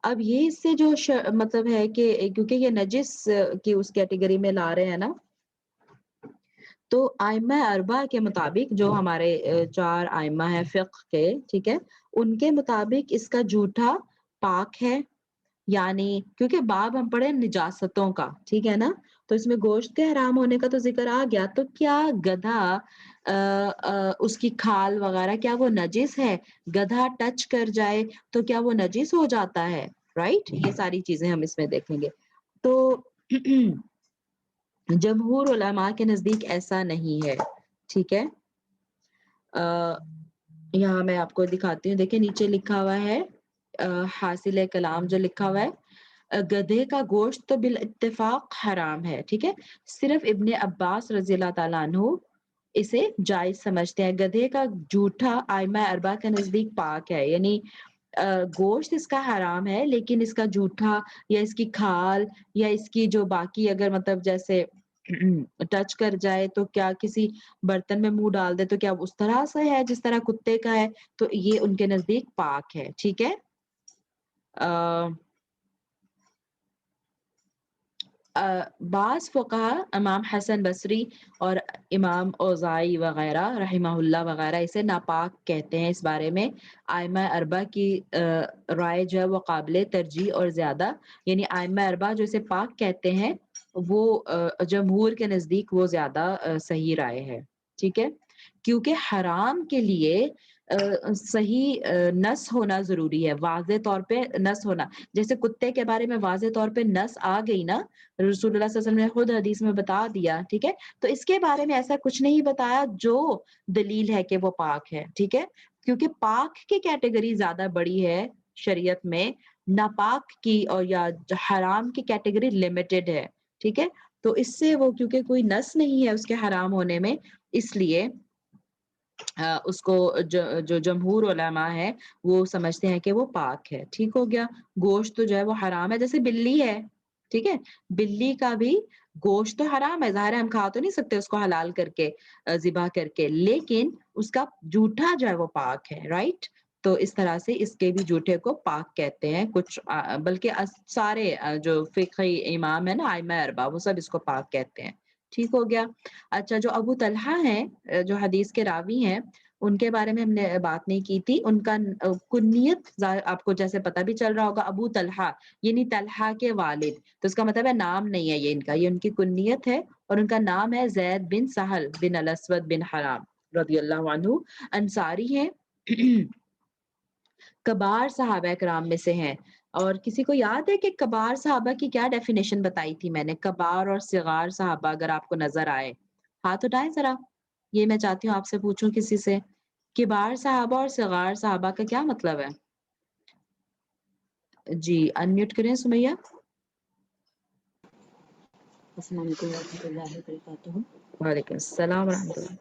اب یہ اس سے جو مطلب ہے کہ کیونکہ یہ نجس کی اس کیٹیگری میں لا رہے ہیں نا، تو ائمہ اربعہ کے مطابق جو ہمارے 4 ائمہ ہیں فقہ کے، ٹھیک ہے، ان کے مطابق اس کا جھوٹا پاک ہے، یعنی کیونکہ باب ہم پڑھے نجاستوں کا، ٹھیک ہے نا، تو اس میں گوشت کے حرام ہونے کا تو ذکر آ گیا، تو کیا گدھا اس کی کھال وغیرہ کیا وہ نجس ہے؟ گدھا ٹچ کر جائے تو کیا وہ نجس ہو جاتا ہے؟ رائٹ، یہ ساری چیزیں ہم اس میں دیکھیں گے۔ تو جمہور علماء کے نزدیک ایسا نہیں ہے، ٹھیک ہے۔ یہاں میں آپ کو دکھاتی ہوں، دیکھیں نیچے لکھا ہوا ہے حاصل کلام جو لکھا ہوا ہے، گدھے کا گوشت تو بالاتفاق حرام ہے، ٹھیک ہے، صرف ابن عباس رضی اللہ تعالیٰ عنہ اسے جائز سمجھتے ہیں، گدھے کا جھوٹا ائمہ اربعہ کے نزدیک پاک ہے، یعنی گوشت اس کا حرام ہے لیکن اس کا جھوٹا یا اس کی کھال یا اس کی جو باقی اگر مطلب جیسے ٹچ کر جائے تو کیا کسی برتن میں منہ ڈال دے تو کیا اس طرح سے ہے جس طرح کتے کا ہے، تو یہ ان کے نزدیک پاک ہے، ٹھیک ہے۔ بعض فقہا امام حسن بصری اور امام اوزاعی وغیرہ رحمہ اللہ وغیرہ اسے ناپاک کہتے ہیں، اس بارے میں ائمہ اربعہ کی رائے جو ہے وہ قابل ترجیح اور زیادہ، یعنی ائمہ اربعہ جو اسے پاک کہتے ہیں وہ جمہور کے نزدیک وہ زیادہ صحیح رائے ہے، ٹھیک ہے، کیونکہ حرام کے لیے صحیح نس ہونا ضروری ہے، واضح طور پہ نس ہونا۔ جیسے کتے کے بارے میں واضح طور پہ نس آ گئی نا، رسول اللہ صلی اللہ علیہ وسلم نے خود حدیث میں بتا دیا، ٹھیک ہے؟ تو اس کے بارے میں ایسا کچھ نہیں بتایا جو دلیل ہے کہ وہ پاک ہے، ٹھیک ہے؟ کیونکہ پاک کی کیٹیگری زیادہ بڑی ہے شریعت میں، ناپاک کی اور یا حرام کی کیٹیگری لمیٹڈ ہے، ٹھیک ہے؟ تو اس سے وہ کیونکہ کوئی نس نہیں ہے اس کے حرام ہونے میں، اس لیے اس کو جو جمہور علماء ہے وہ سمجھتے ہیں کہ وہ پاک ہے، ٹھیک ہو گیا؟ گوشت تو جو ہے وہ حرام ہے، جیسے بلی ہے، ٹھیک ہے؟ بلی کا بھی گوشت تو حرام ہے، ظاہر ہے ہم کھا تو نہیں سکتے اس کو حلال کر کے، ذبح کر کے، لیکن اس کا جوٹھا جو ہے وہ پاک ہے، رائٹ؟ تو اس طرح سے اس کے بھی جوٹھے کو پاک کہتے ہیں کچھ، بلکہ سارے جو فقہی امام ہے نا، ائمہ اربعہ، وہ سب اس کو پاک کہتے ہیں، ٹھیک ہو گیا؟ اچھا، جو ابو طلحہ ہیں جو حدیث کے راوی ہیں، ان کے بارے میں ہم نے بات نہیں کی تھی۔ ان کا کنیت آپ کو جیسے پتہ بھی چل رہا ہوگا، ابو طلحہ یعنی طلحہ کے والد، تو اس کا مطلب ہے نام نہیں ہے یہ ان کا، یہ ان کی کنیت ہے، اور ان کا نام ہے زید بن سہل بن الاسود بن حرام رضی اللہ عنہ، انصاری ہیں، کبار صحابہ کرام میں سے ہیں۔ اور کسی کو یاد ہے کہ کبار صحابہ کی کیا ڈیفینیشن بتائی تھی میں نے؟ کبار اور صغار صحابہ اگر آپ کو نظر آئے، ہاتھ اٹھائیں ذرا، یہ میں چاہتی ہوں آپ سے پوچھوں کسی سے، کبار صحابہ اور صغار صحابہ کا کیا مطلب ہے؟ جی انمیوٹ کریں سمیہ۔ السلام علیکم ورحمۃ اللہ وبرکاتہ۔ وعلیکم السلام ورحمۃ اللہ۔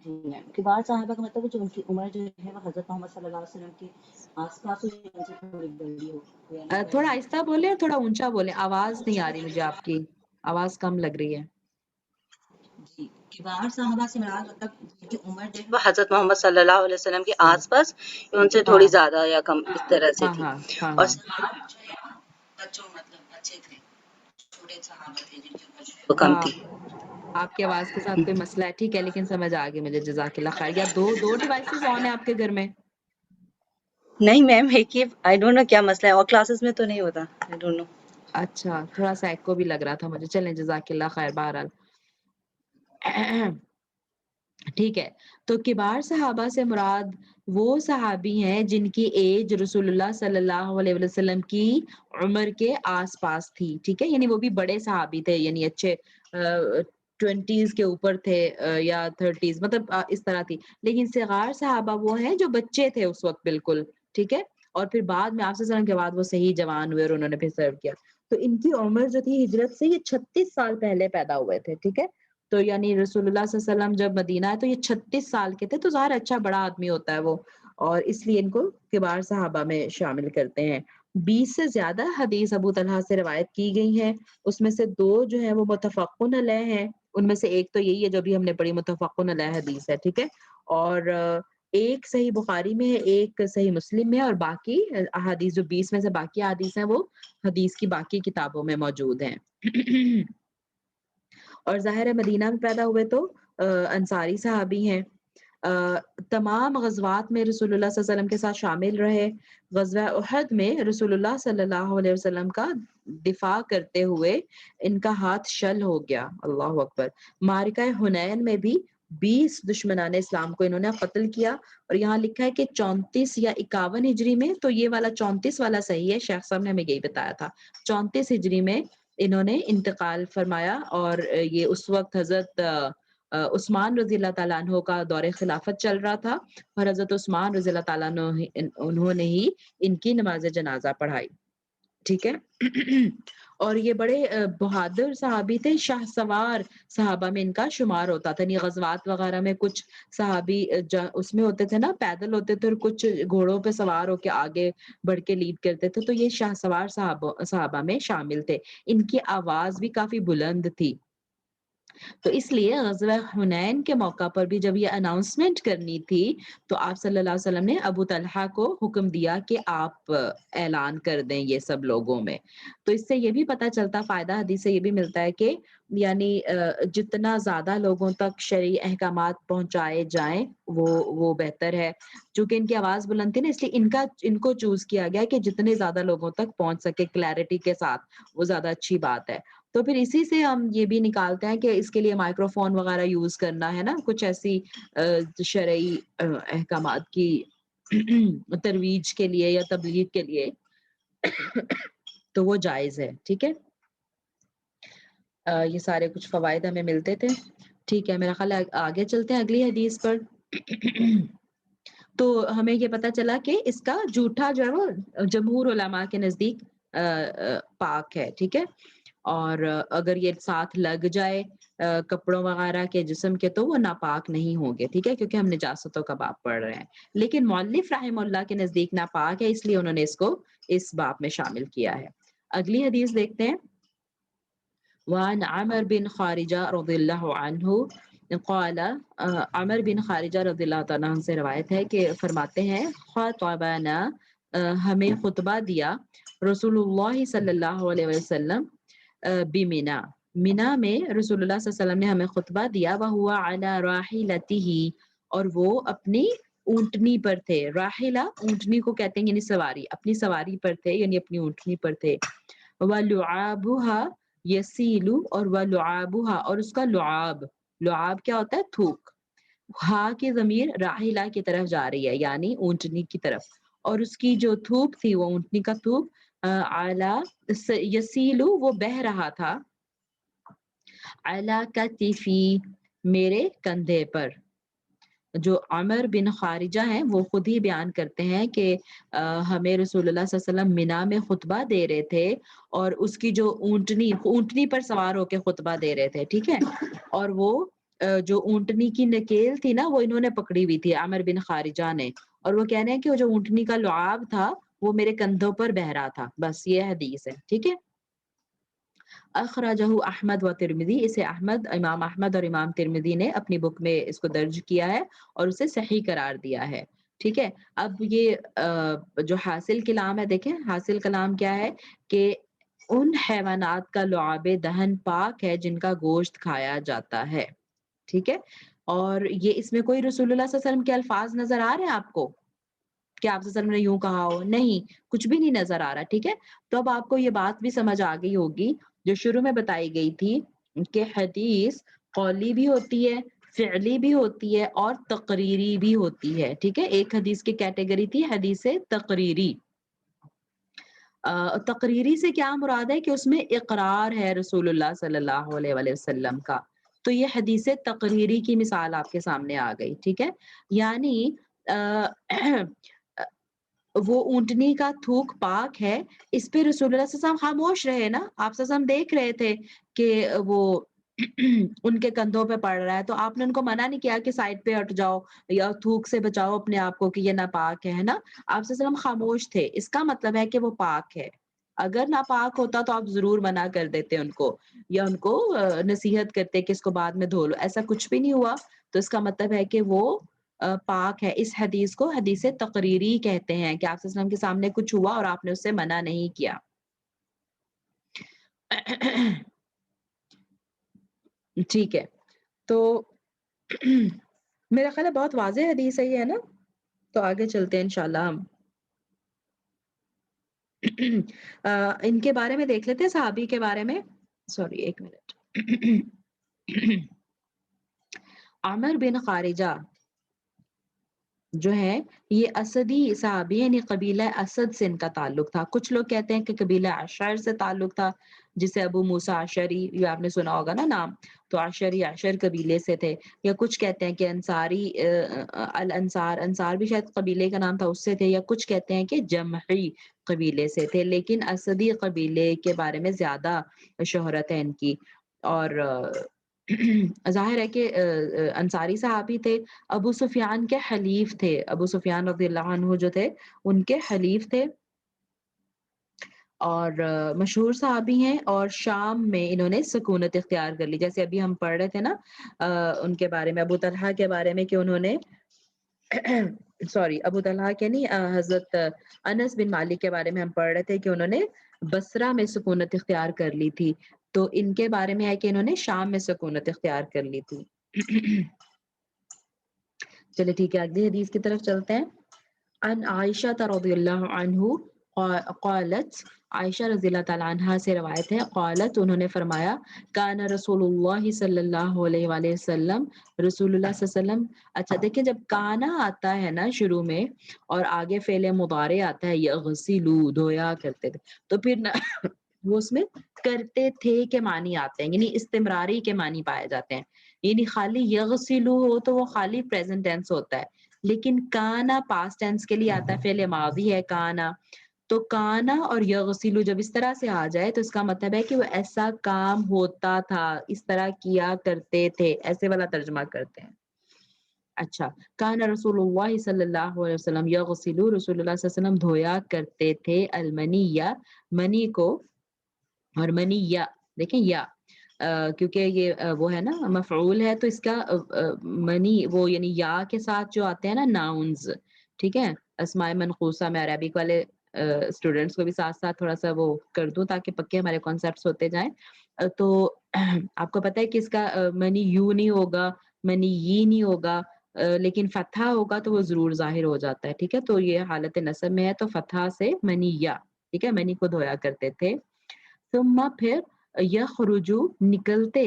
جی میم، کبار صحابہ کا مطلب ہے جو ان کی عمر جو ہے وہ حضرت محمد صلی اللہ علیہ وسلم کے آس پاس ہو یا ان سے تھوڑی بڑی ہو، تھوڑا آہستہ بولیں اور تھوڑا اونچا بولیں، آواز نہیں آ رہی مجھے آپ کی، آواز کم لگ رہی ہے۔ جی کبار صحابہ سے مراد مطلب جن کی عمر جو ہے وہ حضرت محمد صلی اللہ علیہ وسلم کے آس پاس یا ان سے ہاں تھوڑی زیادہ یا کم اس طرح سے ہاں تھی، ہاں ہاں اور ہاں صحابہ جو ہے بچوں مطلب بچے تھے، چھوٹے صحابہ تھے جن کی عمر جو ہے وہ کم ہاں، تھی۔ آپ کی آواز کے ساتھ کوئی مسئلہ ہے، ٹھیک ہے، لیکن سمجھ آ گئی مجھے، جزاک اللہ خیر۔ یا دو ڈیوائسز آن ہیں آپ کے گھر میں؟ نہیں میم، ایک ہی، آئی ڈونٹ نو کیا مسئلہ ہے، اور کلاسز میں تو نہیں ہوتا، آئی ڈونٹ نو۔ اچھا، تھوڑا سا ایکو بھی لگ رہا تھا مجھے، چلیں جزاک اللہ خیر بہرحال۔ ٹھیک ہے، تو کبار صحابہ سے مراد وہ صحابی ہیں جن کی ایج رسول اللہ صلی اللہ علیہ وسلم کی عمر کے آس پاس تھی، ٹھیک ہے؟ یعنی وہ بھی بڑے صحابی تھے، یعنی اچھے 20s کے اوپر تھے، یا 30s، مطلب اس طرح تھی۔ لیکن صغار صحابہ وہ ہیں جو بچے تھے اس وقت بالکل، ٹھیک ہے؟ اور پھر بعد میں آپ صلی اللہ علیہ وسلم کے بعد وہ صحیح جوان ہوئے اور انہوں نے پھر سرو کیا۔ تو ان کی عمر جو تھی ہجرت سے، یہ 36 سال پہلے پیدا ہوئے تھے، ٹھیک ہے؟ تو یعنی رسول اللہ صلی اللہ علیہ وسلم جب مدینہ آئے تو یہ 36 سال کے تھے، تو ظاہر اچھا بڑا آدمی ہوتا ہے وہ، اور اس لیے ان کو کبار صحابہ میں شامل کرتے ہیں۔ 20 سے زیادہ حدیث ابو طلحہ سے روایت کی گئی ہیں، اس میں سے 2 جو ہیں وہ متفقن علیہ ہیں، ان میں سے ایک تو یہی ہے جو بھی ہم نے پڑھی، متفقن علیہ حدیث ہے، ٹھیک ہے؟ اور ایک صحیح بخاری میں ہے، ایک صحیح مسلم میں، اور باقی احادیث جو 20 میں سے باقی احادیث ہیں وہ حدیث کی باقی کتابوں میں موجود ہیں۔ اور ظاہر ہے مدینہ میں پیدا ہوئے تو انصاری صحابی ہیں۔ تمام غزوات میں رسول اللہ صلی اللہ علیہ وسلم کے ساتھ شامل رہے۔ غزوہ احد میں رسول اللہ صلی اللہ علیہ وسلم کا دفاع کرتے ہوئے ان کا ہاتھ شل ہو گیا، اللہ اکبر۔ معرکہ حنین میں بھی 20 دشمنان اسلام کو انہوں نے قتل کیا، اور یہاں لکھا ہے کہ 34 یا 51 ہجری میں، تو یہ والا 34 والا صحیح ہے، شیخ صاحب نے ہمیں یہی بتایا تھا، 34 ہجری میں انہوں نے انتقال فرمایا، اور یہ اس وقت حضرت عثمان رضی اللہ تعالیٰ عنہ کا دور خلافت چل رہا تھا، اور حضرت عثمان رضی اللہ تعالیٰ عنہ انہوں نے ہی ان کی نماز جنازہ پڑھائی، ٹھیک ہے؟ اور یہ بڑے بہادر صحابی تھے، شاہ سوار صحابہ میں ان کا شمار ہوتا تھا، یعنی غزوات وغیرہ میں کچھ صحابی اس میں ہوتے تھے نا، پیدل ہوتے تھے، اور کچھ گھوڑوں پہ سوار ہو کے آگے بڑھ کے لیڈ کرتے تھے، تو یہ شاہ سوار صحابہ میں شامل تھے۔ ان کی آواز بھی کافی بلند تھی، تو اس لیے غزوہ حنین کے موقع پر بھی جب یہ اناؤنسمنٹ کرنی تھی تو آپ صلی اللہ علیہ وسلم نے ابو طلحہ کو حکم دیا کہ آپ اعلان کر دیں یہ سب لوگوں میں۔ تو اس سے یہ بھی پتہ چلتا، فائدہ حدیث سے یہ بھی ملتا ہے کہ یعنی جتنا زیادہ لوگوں تک شرعی احکامات پہنچائے جائیں وہ بہتر ہے۔ چونکہ ان کی آواز بلند تھی نا، اس لیے ان کو چوز کیا گیا کہ جتنے زیادہ لوگوں تک پہنچ سکے کلیئرٹی کے ساتھ، وہ زیادہ اچھی بات ہے۔ تو پھر اسی سے ہم یہ بھی نکالتے ہیں کہ اس کے لیے مائکرو فون وغیرہ یوز کرنا ہے نا، کچھ ایسی شرعی احکامات کی ترویج کے لیے یا تبلیغ کے لیے تو وہ جائز ہے، ٹھیک ہے۔ یہ سارے کچھ فوائد ہمیں ملتے تھے، ٹھیک ہے۔ میرا خیال ہے آگے چلتے ہیں اگلی حدیث پر۔ تو ہمیں یہ پتا چلا کہ اس کا جھوٹا جو ہے وہ جمہور علماء کے نزدیک پاک ہے، ٹھیک ہے۔ اور اگر یہ ساتھ لگ جائے کپڑوں وغیرہ کے جسم کے تو وہ ناپاک نہیں ہوں گے، ٹھیک ہے، کیونکہ ہم نجاستوں کا باب پڑھ رہے ہیں۔ لیکن مؤلف رحمہ اللہ کے نزدیک ناپاک ہے، اس لیے انہوں نے اس کو اس باب میں شامل کیا ہے۔ اگلی حدیث دیکھتے ہیں۔ وعن عمر بن خارجہ رضی اللہ عنہ قال، عمر بن خارجہ رضی اللہ عنہ سے روایت ہے کہ فرماتے ہیں خطبنا، ہمیں خطبہ دیا رسول اللہ صلی اللہ علیہ وسلم بمنا، منا میں رسول اللہ صلی اللہ علیہ وسلم نے ہمیں خطبہ دیا، وہو علی راحلتہ، اور وہ اپنی اونٹنی پر تھے۔ راحلہ اونٹنی کو کہتے ہیں، یعنی سواری، اپنی سواری پر تھے، یعنی اپنی اونٹنی پر تھے۔ وَلُعَابُهَا یسیلو، اور وَلُعَابُهَا، اور اس کا لعاب، لعاب کیا ہوتا ہے؟ تھوک۔ ہا کی ضمیر راحلہ کی طرف جا رہی ہے، یعنی اونٹنی کی طرف، اور اس کی جو تھوک تھی وہ اونٹنی کا تھوک اعلی یسیلو، وہ بہ رہا تھا، اعلی کتفی، میرے کندھے پر۔ جو عمر بن خارجہ ہیں وہ خود ہی بیان کرتے ہیں کہ ہمیں رسول اللہ صلی اللہ علیہ وسلم منا میں خطبہ دے رہے تھے، اور اس کی جو اونٹنی پر سوار ہو کے خطبہ دے رہے تھے، ٹھیک ہے۔ اور وہ جو اونٹنی کی نکیل تھی نا، وہ انہوں نے پکڑی ہوئی تھی عمر بن خارجہ نے، اور وہ کہہ رہے ہیں کہ وہ جو اونٹنی کا لعاب تھا وہ میرے کندھوں پر بہ رہا تھا۔ بس یہ حدیث ہے، ٹھیک ہے۔ اخرجہ احمد و ترمذی، اسے امام احمد اور امام ترمذی نے اپنی بک میں اس کو درج کیا ہے اور اسے صحیح قرار دیا ہے، ٹھیک ہے۔ اب یہ جو حاصل کلام ہے، دیکھیں حاصل کلام کیا ہے کہ ان حیوانات کا لعاب دہن پاک ہے جن کا گوشت کھایا جاتا ہے، ٹھیک ہے۔ اور یہ اس میں کوئی رسول اللہ صلی اللہ علیہ وسلم کے الفاظ نظر آ رہے ہیں آپ کو کہ آپ صلی اللہ علیہ وسلم نے یوں کہا ہو؟ نہیں، کچھ بھی نہیں نظر آ رہا، ٹھیک ہے۔ تو اب آپ کو یہ بات بھی سمجھ آ گئی ہوگی جو شروع میں بتائی گئی تھی کہ حدیث قولی بھی ہوتی ہے، فعلی بھی ہوتی ہے، اور تقریری بھی ہوتی ہے، ٹھیک ہے۔ ایک حدیث کی کیٹیگری تھی حدیث تقریری۔ تقریری سے کیا مراد ہے کہ اس میں اقرار ہے رسول اللہ صلی اللہ علیہ وآلہ وسلم کا، تو یہ حدیث تقریری کی مثال آپ کے سامنے آ گئی، ٹھیک ہے۔ یعنی وہ اونٹنی کا تھوک پاک ہے، اس پہ رسول اللہ صلی اللہ علیہ وسلم خاموش رہے نا، آپ صلی اللہ علیہ وسلم دیکھ رہے تھے کہ وہ ان کے کندھوں پہ پڑ رہا ہے، تو آپ نے ان کو منع نہیں کیا کہ سائڈ پہ ہٹ جاؤ یا تھوک سے بچاؤ اپنے آپ کو کہ یہ ناپاک ہے نا۔ آپ صلی اللہ علیہ وسلم خاموش تھے، اس کا مطلب ہے کہ وہ پاک ہے۔ اگر ناپاک ہوتا تو آپ ضرور منع کر دیتے ان کو، یا ان کو نصیحت کرتے کہ اس کو بعد میں دھو لو، ایسا کچھ بھی نہیں ہوا، تو اس کا مطلب ہے کہ وہ پاک ہے۔ اس حدیث کو حدیث تقریری کہتے ہیں کہ آپ صلی اللہ علیہ وسلم کے سامنے کچھ ہوا اور آپ نے اس سے منع نہیں کیا۔ ٹھیک ہے، تو میرا خیال ہے بہت واضح حدیث ہے یہ، ہے نا۔ تو آگے چلتے ہیں انشاءاللہ ہم ان کے بارے میں دیکھ لیتے ہیں، صحابی کے بارے میں۔ سوری، ایک منٹ۔ عمر بن خارجہ جو ہے یہ اسدی صحابی، یعنی قبیلہ اسد سے ان کا تعلق تھا۔ کچھ لوگ کہتے ہیں کہ قبیلہ عشر سے تعلق تھا، جسے ابو موسیٰ عشری، یہ آپ نے سنا ہوگا نا نام، تو عشری عشر قبیلے سے تھے۔ یا کچھ کہتے ہیں کہ انصاری، الانصار، انصار بھی شاید قبیلے کا نام تھا، اس سے تھے۔ یا کچھ کہتے ہیں کہ جمحی قبیلے سے تھے، لیکن اسدی قبیلے کے بارے میں زیادہ شہرت ہے ان کی۔ اور ظاہر ہے کہ انصاری صحابی تھے، ابو سفیان کے حلیف تھے، ابو سفیان رضی اللہ عنہ جو تھے ان کے حلیف تھے، اور مشہور صحابی ہیں، اور شام میں انہوں نے سکونت اختیار کر لی، جیسے ابھی ہم پڑھ رہے تھے نا ان کے بارے میں، ابو طلحہ کے بارے میں، کہ انہوں نے ابو طلحہ کے نہیں، حضرت انس بن مالک کے بارے میں ہم پڑھ رہے تھے کہ انہوں نے بصرہ میں سکونت اختیار کر لی تھی، تو ان کے بارے میں ہے کہ انہوں نے شام میں سکونت اختیار کر لی تھی۔ چلے ٹھیک ہے، اگلی حدیث کی طرف چلتے ہیں۔ عن عائشہ رضی اللہ عنہ قالت عائشہ رضی اللہ تعالیٰ عنہا سے روایت ہے، قالت انہوں نے فرمایا، کان رسول اللہ صلی اللہ علیہ وآلہ وسلم، رسول اللہ صلی اللہ علیہ وسلم. اچھا دیکھیں جب کانا آتا ہے نا شروع میں اور آگے فعل مضارع آتا ہے یغسلو دھویا کرتے تھے، تو پھر نا وہ اس میں کرتے تھے کے معنی آتے ہیں، یعنی استمراری کے معنی پائے جاتے ہیں. یعنی خالی یغسلو ہو تو وہ خالی پریزنٹ ٹینس ہوتا ہے، لیکن کانا پاسٹ ٹینس کے لیے آتا ہے، فعل ماضی ہے کانا. تو کانا اور یغسلو جب اس طرح سے آ جائے تو اس کا مطلب ہے کہ وہ ایسا کام ہوتا تھا، اس طرح کیا کرتے تھے، ایسے والا ترجمہ کرتے ہیں. اچھا، کان رسول اللہ صلی اللہ علیہ وسلم یغسلو، رسول اللہ صلی اللہ علیہ وسلم دھویا کرتے تھے المنیہ، منی کو، اور منیہ دیکھیں یا کیونکہ یہ وہ ہے نا مفعول ہے تو اس کا منی وہ یعنی یا کے ساتھ جو آتے ہیں نا ناؤنز، ٹھیک ہے، اسماء منقوصہ میں عربک والے اسٹوڈینٹس کو بھی ساتھ ساتھ تھوڑا سا وہ کر دوں تاکہ پکے ہمارے کانسیپٹس ہوتے جائیں. تو آپ کو پتہ ہے کہ اس کا منی یو نہیں ہوگا، منی یہ نہیں ہوگا، لیکن فتحہ ہوگا تو وہ ضرور ظاہر ہو جاتا ہے، ٹھیک ہے. تو یہ حالت نصب میں ہے تو فتحہ سے منی یا، ٹھیک ہے، منی کو دھویا کرتے تھے. ثم پھر یخرجو نکلتے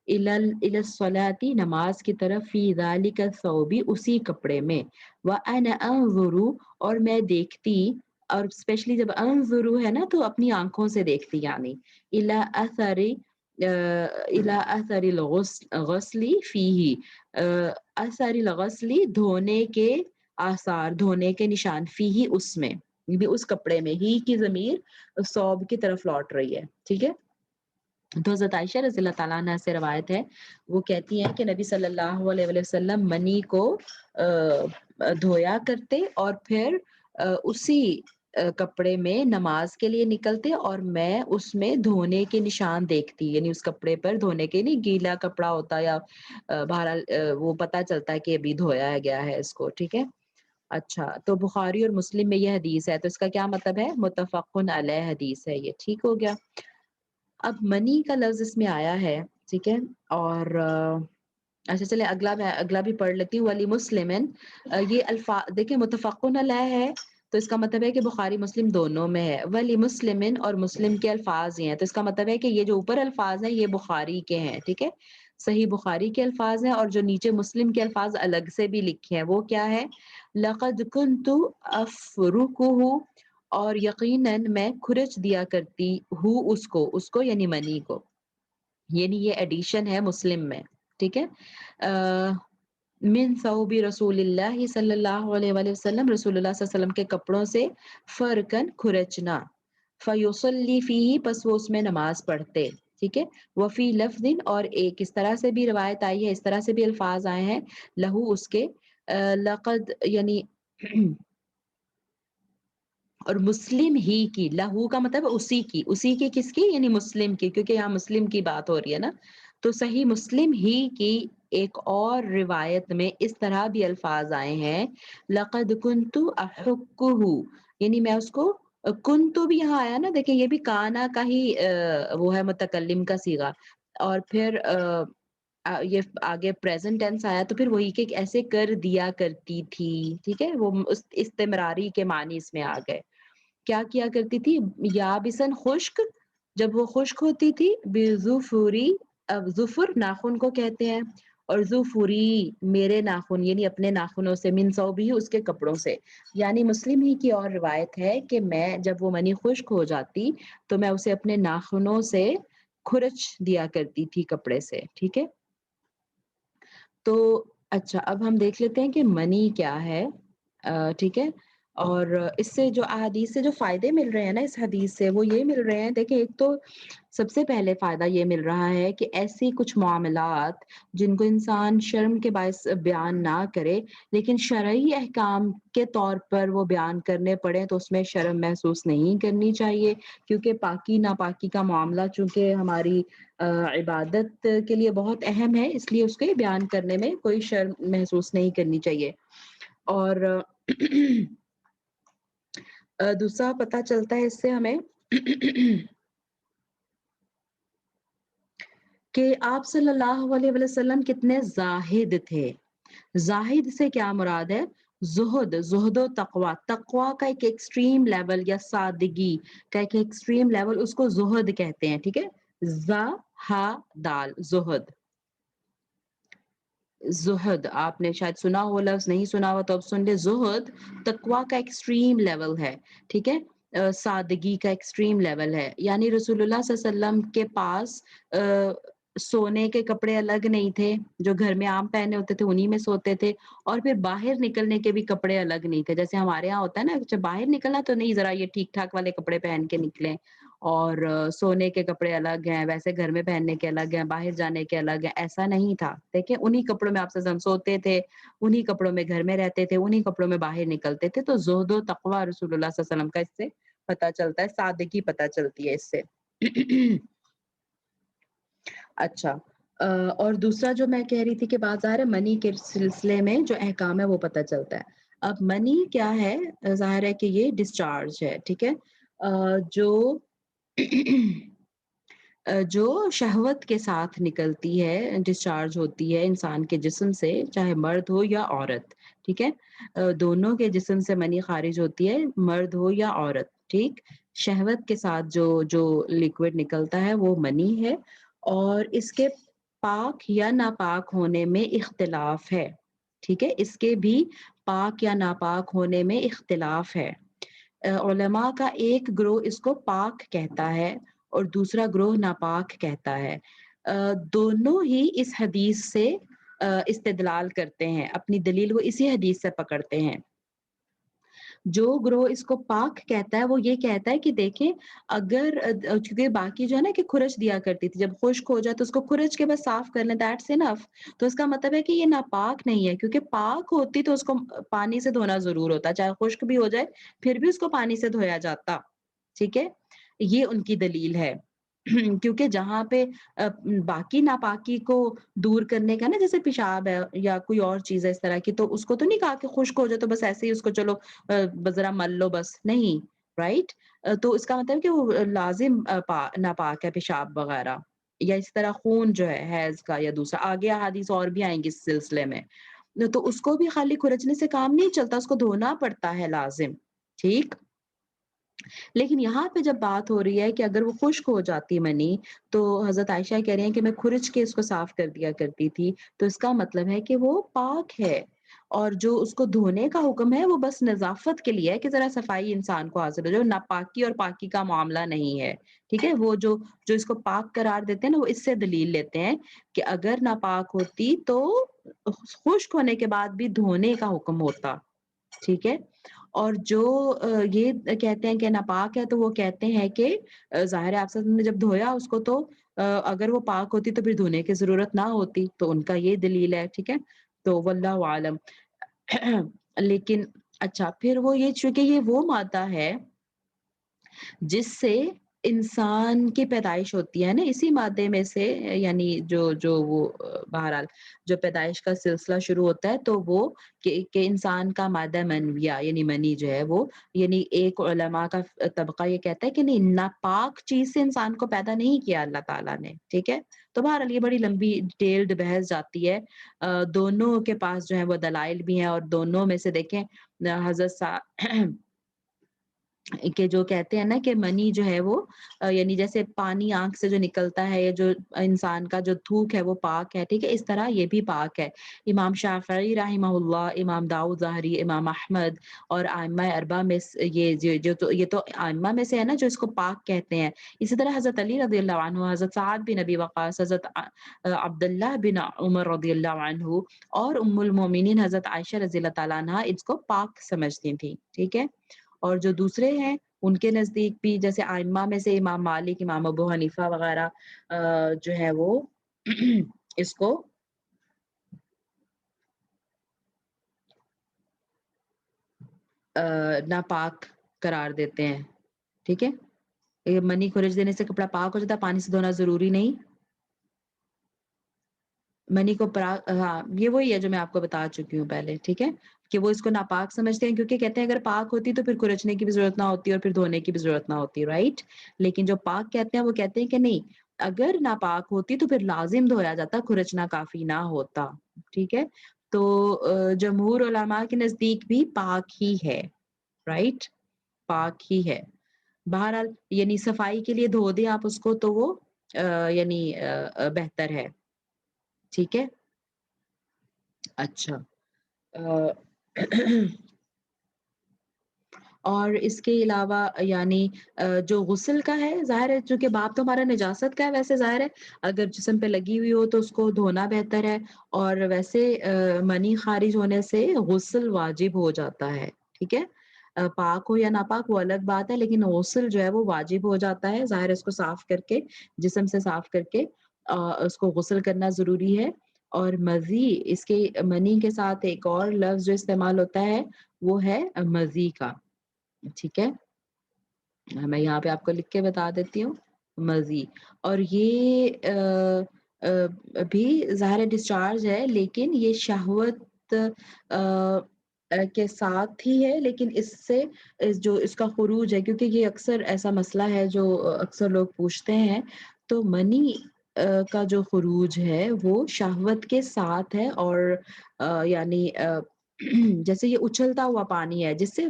الی الصلاۃ نماز کی طرف فی ذلک الثوب اسی کپڑے میں، وانا انظر اور میں دیکھتی، اور اسپیشلی جب انظر ہے نا تو اپنی آنکھوں سے دیکھتی، یعنی الی اثر الی اثر الغسل فیہ، اثر الغسل دھونے کے آثار، دھونے کے نشان، فیہ اس میں، بھی اس کپڑے میں، ہی کی ضمیر صوب کی طرف لوٹ رہی ہے، ٹھیک ہے. تو حضرت عائشہ رضی اللہ تعالیٰ عنہ سے روایت ہے، وہ کہتی ہیں کہ نبی صلی اللہ علیہ وآلہ وسلم منی کو دھویا کرتے اور پھر اسی کپڑے میں نماز کے لیے نکلتے، اور میں اس میں دھونے کے نشان دیکھتی، یعنی اس کپڑے پر دھونے کے، نہیں گیلا کپڑا ہوتا یا بہرحال وہ پتہ چلتا ہے کہ ابھی دھویا گیا ہے اس کو، ٹھیک ہے. اچھا، تو بخاری اور مسلم میں یہ حدیث ہے، تو اس کا کیا مطلب ہے؟ متفقن علیہ حدیث ہے یہ، ٹھیک ہو گیا. اب منی کا لفظ اس میں آیا ہے، ٹھیک ہے، اور اچھا چلے اگلا بھی پڑھ لیتی ہوں. ولی مسلمن، یہ الفاظ دیکھیں متفقن علیہ ہے تو اس کا مطلب ہے کہ بخاری مسلم دونوں میں ہے. ولی مسلمن اور مسلم کے الفاظ ہی ہیں، تو اس کا مطلب ہے کہ یہ جو اوپر الفاظ ہیں یہ بخاری کے ہیں، ٹھیک ہے، صحیح بخاری کے الفاظ ہیں، اور جو نیچے مسلم کے الفاظ الگ سے بھی لکھے ہیں وہ کیا ہے؟ لقد كنت افرکہ، اور یقیناً میں کھرچ دیا کرتی ہوں اس کو یعنی منی کو، یعنی یہ ایڈیشن ہے مسلم میں، ٹھیک ہے. من ثوب رسول اللہ صلی اللہ علیہ وآلہ وسلم، رسول اللہ صلی اللہ علیہ وسلم کے کپڑوں سے، فرقن کھرچنا، فیصلی فیہ پس وہ اس میں نماز پڑھتے، ٹھیک ہے. وفی لفظ، اور ایک اس طرح سے بھی روایت آئی ہے، اس طرح سے بھی الفاظ آئے ہیں، لہو اس کے، لقد یعنی اور مسلم ہی کی، لہو کا مطلب اسی کی کس کی؟ یعنی مسلم کی، کیونکہ یہاں مسلم کی بات ہو رہی ہے نا. تو صحیح مسلم ہی کی ایک اور روایت میں اس طرح بھی الفاظ آئے ہیں، لقد كنت احکہ، یعنی میں اس کو، کنتو بھی یہاں آیا نا، دیکھیں یہ بھی کانا کا ہی وہ ہے، متکلم کا صیغہ، اور پھر یہ آگے پریزنٹ ٹینس آیا تو پھر وہی کہ ایسے کر دیا کرتی تھی، ٹھیک ہے، وہ استمراری کے معنی اس میں آ گئے. کیا کیا کرتی تھی؟ یابسن خشک، جب وہ خشک ہوتی تھی، بظفری، اب ظفر ناخن کو کہتے ہیں، اور ظفری میرے ناخن، یعنی اپنے ناخنوں سے، من ثوبہ اس کے کپڑوں سے. یعنی مسلم ہی کی اور روایت ہے کہ میں جب وہ منی خشک ہو جاتی تو میں اسے اپنے ناخنوں سے کھرچ دیا کرتی تھی کپڑے سے، ٹھیک ہے. تو اچھا اب ہم دیکھ لیتے ہیں کہ منی کیا ہے، ٹھیک ہے. اور اس سے جو احادیث سے جو فائدے مل رہے ہیں نا اس حدیث سے، وہ یہ مل رہے ہیں، دیکھیں ایک تو سب سے پہلے فائدہ یہ مل رہا ہے کہ ایسی کچھ معاملات جن کو انسان شرم کے باعث بیان نہ کرے لیکن شرعی احکام کے طور پر وہ بیان کرنے پڑے تو اس میں شرم محسوس نہیں کرنی چاہیے، کیونکہ پاکی ناپاکی کا معاملہ چونکہ ہماری عبادت کے لیے بہت اہم ہے، اس لیے اس کے بیان کرنے میں کوئی شرم محسوس نہیں کرنی چاہیے. اور دوسرا پتہ چلتا ہے اس سے ہمیں کہ آپ صلی اللہ علیہ وسلم کتنے زاہد تھے. زاہد سے کیا مراد ہے؟ زہد، زہد و تقوی، تقوی کا ایک ایکسٹریم لیول یا سادگی کا ایک ایکسٹریم لیول، اس کو زہد کہتے ہیں، ٹھیک ہے؟ ز ہ دال، زہد، زہد آپ نے شاید سنا ہو لفظ، نہیں سنا ہو تو اب سن لے. زہد تقوی کا ایکسٹریم لیول ہے، ٹھیک ہے؟ سادگی کا ایکسٹریم لیول ہے. یعنی رسول اللہ صلی اللہ علیہ وسلم کے پاس سونے کے کپڑے الگ نہیں تھے، جو گھر میں عام پہنے ہوتے تھے انہی میں سوتے تھے، اور پھر باہر نکلنے کے بھی کپڑے الگ نہیں تھے. جیسے ہمارے یہاں ہوتا ہے نا، جب باہر نکلنا تو نہیں، ذرا یہ ٹھیک ٹھاک والے کپڑے پہن کے نکلیں، اور سونے کے کپڑے الگ ہیں، ویسے گھر میں پہننے کے الگ ہیں، باہر جانے کے الگ ہیں. ایسا نہیں تھا. دیکھیں انہی کپڑوں میں آپ سے سوتے تھے، انہی کپڑوں میں گھر میں رہتے تھے، انہی کپڑوں میں باہر نکلتے تھے. تو زہد و تقوی رسول اللہ صلی اللہ علیہ وسلم کا اس سے پتہ چلتا ہے، سادگی پتہ چلتی ہے اس سے. اچھا، اور دوسرا جو میں کہہ رہی تھی کہ بازار منی کے سلسلے میں جو احکام ہے وہ پتہ چلتا ہے. اب منی کیا ہے؟ ظاہر ہے کہ یہ ڈسچارج ہے، ٹھیک ہے؟ جو جو شہوت کے ساتھ نکلتی ہے، ڈسچارج ہوتی ہے انسان کے جسم سے، چاہے مرد ہو یا عورت، ٹھیک ہے؟ دونوں کے جسم سے منی خارج ہوتی ہے، مرد ہو یا عورت، ٹھیک؟ شہوت کے ساتھ جو لکوڈ نکلتا ہے وہ منی ہے، اور اس کے پاک یا ناپاک ہونے میں اختلاف ہے، ٹھیک ہے؟ اس کے بھی پاک یا ناپاک ہونے میں اختلاف ہے. علماء کا ایک گروہ اس کو پاک کہتا ہے اور دوسرا گروہ ناپاک کہتا ہے. دونوں ہی اس حدیث سے استدلال کرتے ہیں، اپنی دلیل وہ اسی حدیث سے پکڑتے ہیں. جو گروہ اس کو پاک کہتا ہے وہ یہ کہتا ہے کہ دیکھیں، اگر چونکہ باقی جو ہے نا کہ خرچ دیا کرتی تھی، جب خشک ہو جائے تو اس کو خرچ کے بس صاف کر لیں، دیٹس انف. تو اس کا مطلب ہے کہ یہ ناپاک نہیں ہے، کیونکہ پاک ہوتی تو اس کو پانی سے دھونا ضرور ہوتا، چاہے خشک بھی ہو جائے پھر بھی اس کو پانی سے دھویا جاتا، ٹھیک ہے؟ یہ ان کی دلیل ہے. کیونکہ جہاں پہ باقی ناپاکی کو دور کرنے کا نا، جیسے پیشاب ہے یا کوئی اور چیز ہے اس طرح کی، تو اس کو تو نہیں کہا کہ خشک ہو جائے تو بس ایسے ہی اس کو چلو ذرا مل لو، بس نہیں، رائٹ؟ تو اس کا مطلب کہ وہ لازم ناپاک ہے، پیشاب وغیرہ، یا اس طرح خون جو ہے حیض کا یا دوسرا، آگے احادیث اور بھی آئیں گی اس سلسلے میں. تو اس کو بھی خالی کھرچنے سے کام نہیں چلتا، اس کو دھونا پڑتا ہے لازم، ٹھیک؟ لیکن یہاں پہ جب بات ہو رہی ہے کہ اگر وہ خشک ہو جاتی منی، تو حضرت عائشہ کہہ رہی ہیں کہ میں کھرچ کے اس کو صاف کر دیا کرتی تھی، تو اس کا مطلب ہے کہ وہ پاک ہے. اور جو اس کو دھونے کا حکم ہے وہ بس نظافت کے لیے ہے، کہ ذرا صفائی انسان کو حاصل ہو جائے، ناپاکی اور پاکی کا معاملہ نہیں ہے، ٹھیک ہے؟ وہ جو اس کو پاک قرار دیتے ہیں نا، وہ اس سے دلیل لیتے ہیں کہ اگر ناپاک ہوتی تو خشک ہونے کے بعد بھی دھونے کا حکم ہوتا، ٹھیک ہے؟ اور جو یہ کہتے ہیں کہ ناپاک ہے، تو وہ کہتے ہیں کہ ظاہر ہے آپ نے جب دھویا اس کو تو اگر وہ پاک ہوتی تو پھر دھونے کی ضرورت نہ ہوتی، تو ان کا یہ دلیل ہے، ٹھیک ہے؟ تو واللہ عالم. لیکن اچھا، پھر وہ یہ چونکہ یہ وہ مادہ ہے جس سے انسان کی پیدائش ہوتی ہے نا، اسی مادے میں سے، یعنی جو وہ بہرحال جو پیدائش کا سلسلہ شروع ہوتا ہے، تو وہ کہ انسان کا مادہ منویہ یعنی منی جو ہے وہ، یعنی ایک علماء کا طبقہ یہ کہتا ہے کہ نہیں، ناپاک چیز سے انسان کو پیدا نہیں کیا اللہ تعالیٰ نے، ٹھیک ہے؟ تو بہرحال یہ بڑی لمبی ڈیٹیلڈ بحث جاتی ہے. دونوں کے پاس جو ہے وہ دلائل بھی ہیں، اور دونوں میں سے دیکھیں حضرت کہ جو کہتے ہیں نا کہ منی جو ہے وہ یعنی جیسے پانی آنکھ سے جو نکلتا ہے، یا جو انسان کا جو تھوک ہے وہ پاک ہے، ٹھیک ہے؟ اس طرح یہ بھی پاک ہے. امام شافعی رحمہ اللہ، امام داؤد ظاہری، امام احمد اور ائمہ اربعہ میں یہ تو ائمہ میں سے ہے نا جو اس کو پاک کہتے ہیں. اسی طرح حضرت علی رضی اللہ عنہ، حضرت سعد بن ابی وقاص، حضرت عبداللہ بن عمر رضی اللہ عنہ، اور ام المومنین حضرت عائشہ رضی اللہ تعالیٰ عنہا اس کو پاک سمجھتی تھیں، ٹھیک ہے؟ اور جو دوسرے ہیں ان کے نزدیک بھی، جیسے ائمہ میں سے امام مالک، امام ابو حنیفہ وغیرہ جو ہے وہ اس کو ناپاک قرار دیتے ہیں، ٹھیک ہے؟ یہ منی خرچ دینے سے کپڑا پاک ہو جاتا، پانی سے دھونا ضروری نہیں. منی کو ہاں، یہ وہی ہے جو میں آپ کو بتا چکی ہوں پہلے، ٹھیک ہے؟ کہ وہ اس کو ناپاک سمجھتے ہیں، کیونکہ کہتے ہیں اگر پاک ہوتی تو پھر کھرچنے کی بھی ضرورت نہ ہوتی اور پھر دھونے کی بھی ضرورت نہ ہوتی، رائٹ؟ لیکن جو پاک کہتے ہیں وہ کہتے ہیں کہ نہیں، اگر ناپاک ہوتی تو پھر لازم دھویا جاتا، کھرچنا کافی نہ ہوتا، ٹھیک ہے؟ تو جمہور علماء کے نزدیک بھی پاک ہی ہے، رائٹ؟ پاک ہی ہے۔ بہرحال یعنی صفائی کے لیے دھو دیں آپ اس کو تو وہ یعنی بہتر ہے، ٹھیک ہے؟ اچھا آ، اور اس کے علاوہ یعنی جو غسل کا ہے ظاہر ہے چونکہ باب تو ہمارا نجاست کا ہے ویسے ظاہر ہے اگر جسم پہ لگی ہوئی ہو تو اس کو دھونا بہتر ہے اور ویسے منی خارج ہونے سے غسل واجب ہو جاتا ہے ٹھیک ہے پاک ہو یا ناپاک وہ الگ بات ہے لیکن غسل جو ہے وہ واجب ہو جاتا ہے ظاہر ہے اس کو صاف کر کے جسم سے صاف کر کے اس کو غسل کرنا ضروری ہے اور مزی اس کے منی کے ساتھ ایک اور لفظ جو استعمال ہوتا ہے وہ ہے مزی کا ٹھیک ہے میں یہاں پہ آپ کو لکھ کے بتا دیتی ہوں مزی اور یہ بھی ظاہر ڈسچارج ہے لیکن یہ شہوت کے ساتھ ہی ہے لیکن اس سے جو اس کا خروج ہے کیونکہ یہ اکثر ایسا مسئلہ ہے جو اکثر لوگ پوچھتے ہیں تو منی کا جو خروج ہے وہ شہوت کے ساتھ ہے اور یعنی جیسے یہ اچھلتا ہوا پانی ہے جس سے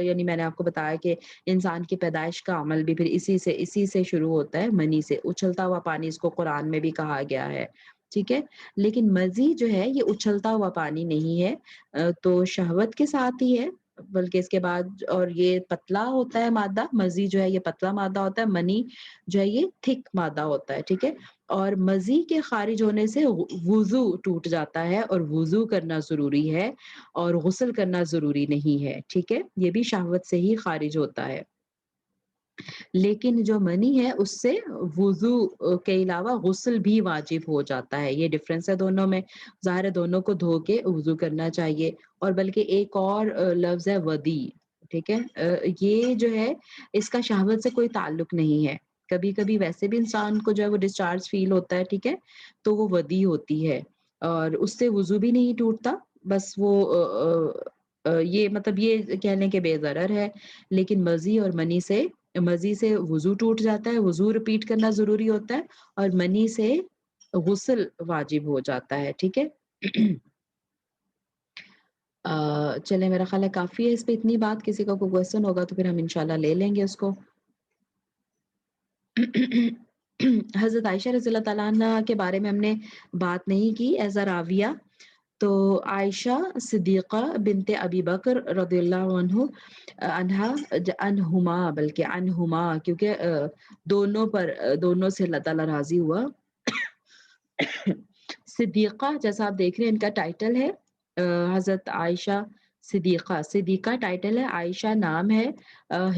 یعنی میں نے آپ کو بتایا کہ انسان کی پیدائش کا عمل بھی پھر اسی سے شروع ہوتا ہے منی سے اچھلتا ہوا پانی اس کو قرآن میں بھی کہا گیا ہے ٹھیک ہے لیکن مزی جو ہے یہ اچھلتا ہوا پانی نہیں ہے تو شہوت کے ساتھ ہی ہے بلکہ اس کے بعد اور یہ پتلا ہوتا ہے مادہ مزی جو ہے یہ پتلا مادہ ہوتا ہے منی جو ہے یہ تھک مادہ ہوتا ہے ٹھیک ہے اور مزی کے خارج ہونے سے وضو ٹوٹ جاتا ہے اور وضو کرنا ضروری ہے اور غسل کرنا ضروری نہیں ہے ٹھیک ہے یہ بھی شہوت سے ہی خارج ہوتا ہے لیکن جو منی ہے اس سے وضو کے علاوہ غسل بھی واجب ہو جاتا ہے یہ ڈفرینس ہے دونوں میں ظاہر ہے دونوں کو دھو کے وضو کرنا چاہیے اور بلکہ ایک اور لفظ ہے ودی ٹھیک ہے یہ جو ہے اس کا شہوت سے کوئی تعلق نہیں ہے کبھی کبھی ویسے بھی انسان کو جو ہے وہ ڈسچارج فیل ہوتا ہے ٹھیک ہے تو وہ ودی ہوتی ہے اور اس سے وضو بھی نہیں ٹوٹتا بس وہ یہ مطلب یہ کہہ لیں کہ بے ضرر ہے لیکن مزی سے وضو ٹوٹ جاتا ہے وضو رپیٹ کرنا ضروری ہوتا ہے اور منی سے غسل واجب ہو جاتا ہے ٹھیک ہے چلے میرا خیال ہے کافی ہے اس پہ اتنی بات کسی کا کوئی کوشچن ہوگا تو پھر ہم انشاءاللہ لے لیں گے اس کو حضرت عائشہ رضی اللہ تعالیٰ عنہ کے بارے میں ہم نے بات نہیں کی ایز اے راویہ تو عائشہ صدیقہ بنت ابی بکر رضی اللہ عنہما کیونکہ دونوں سے اللہ تعالیٰ راضی ہوا صدیقہ جیسا آپ دیکھ رہے ہیں ان کا ٹائٹل ہے حضرت عائشہ صدیقہ ٹائٹل ہے عائشہ نام ہے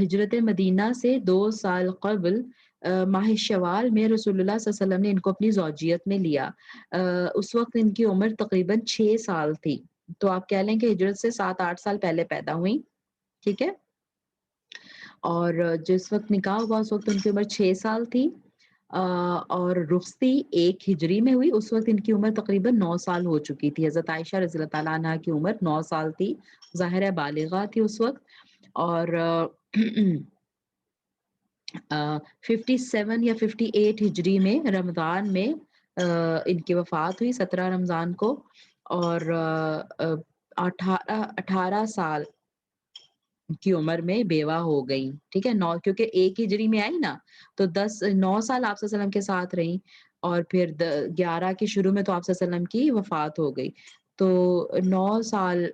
ہجرت مدینہ سے 2 سال قبل ماہ شوال میں رسول اللہ صلی اللہ علیہ وسلم نے ان کو اپنی زوجیت میں لیا اس وقت ان کی عمر تقریباً 6 سال تھی تو آپ کہہ لیں کہ ہجرت سے 7-8 سال پہلے پیدا ہوئی ٹھیک ہے اور جس وقت نکاح ہوا اس وقت ان کی عمر 6 سال تھی اور رخصتی 1 ہجری میں ہوئی اس وقت ان کی عمر تقریباً 9 سال ہو چکی تھی حضرت عائشہ رضی اللہ تعالیٰ عنہ کی عمر 9 سال تھی ظاہر ہے بالغہ تھی اس وقت اور 57 یا 58 ہجری میں رمضان میں ان کی وفات ہوئی 17 رمضان کو اور 18 سال کی عمر میں بیوہ ہو گئی ٹھیک ہے 9 کیونکہ 1 ہجری میں آئی نا تو 9 سال آپ صلی اللہ علیہ وسلم کے ساتھ رہی اور پھر 11 کے شروع میں تو آپ صلی اللہ علیہ وسلم کی وفات ہو گئی تو 9 سال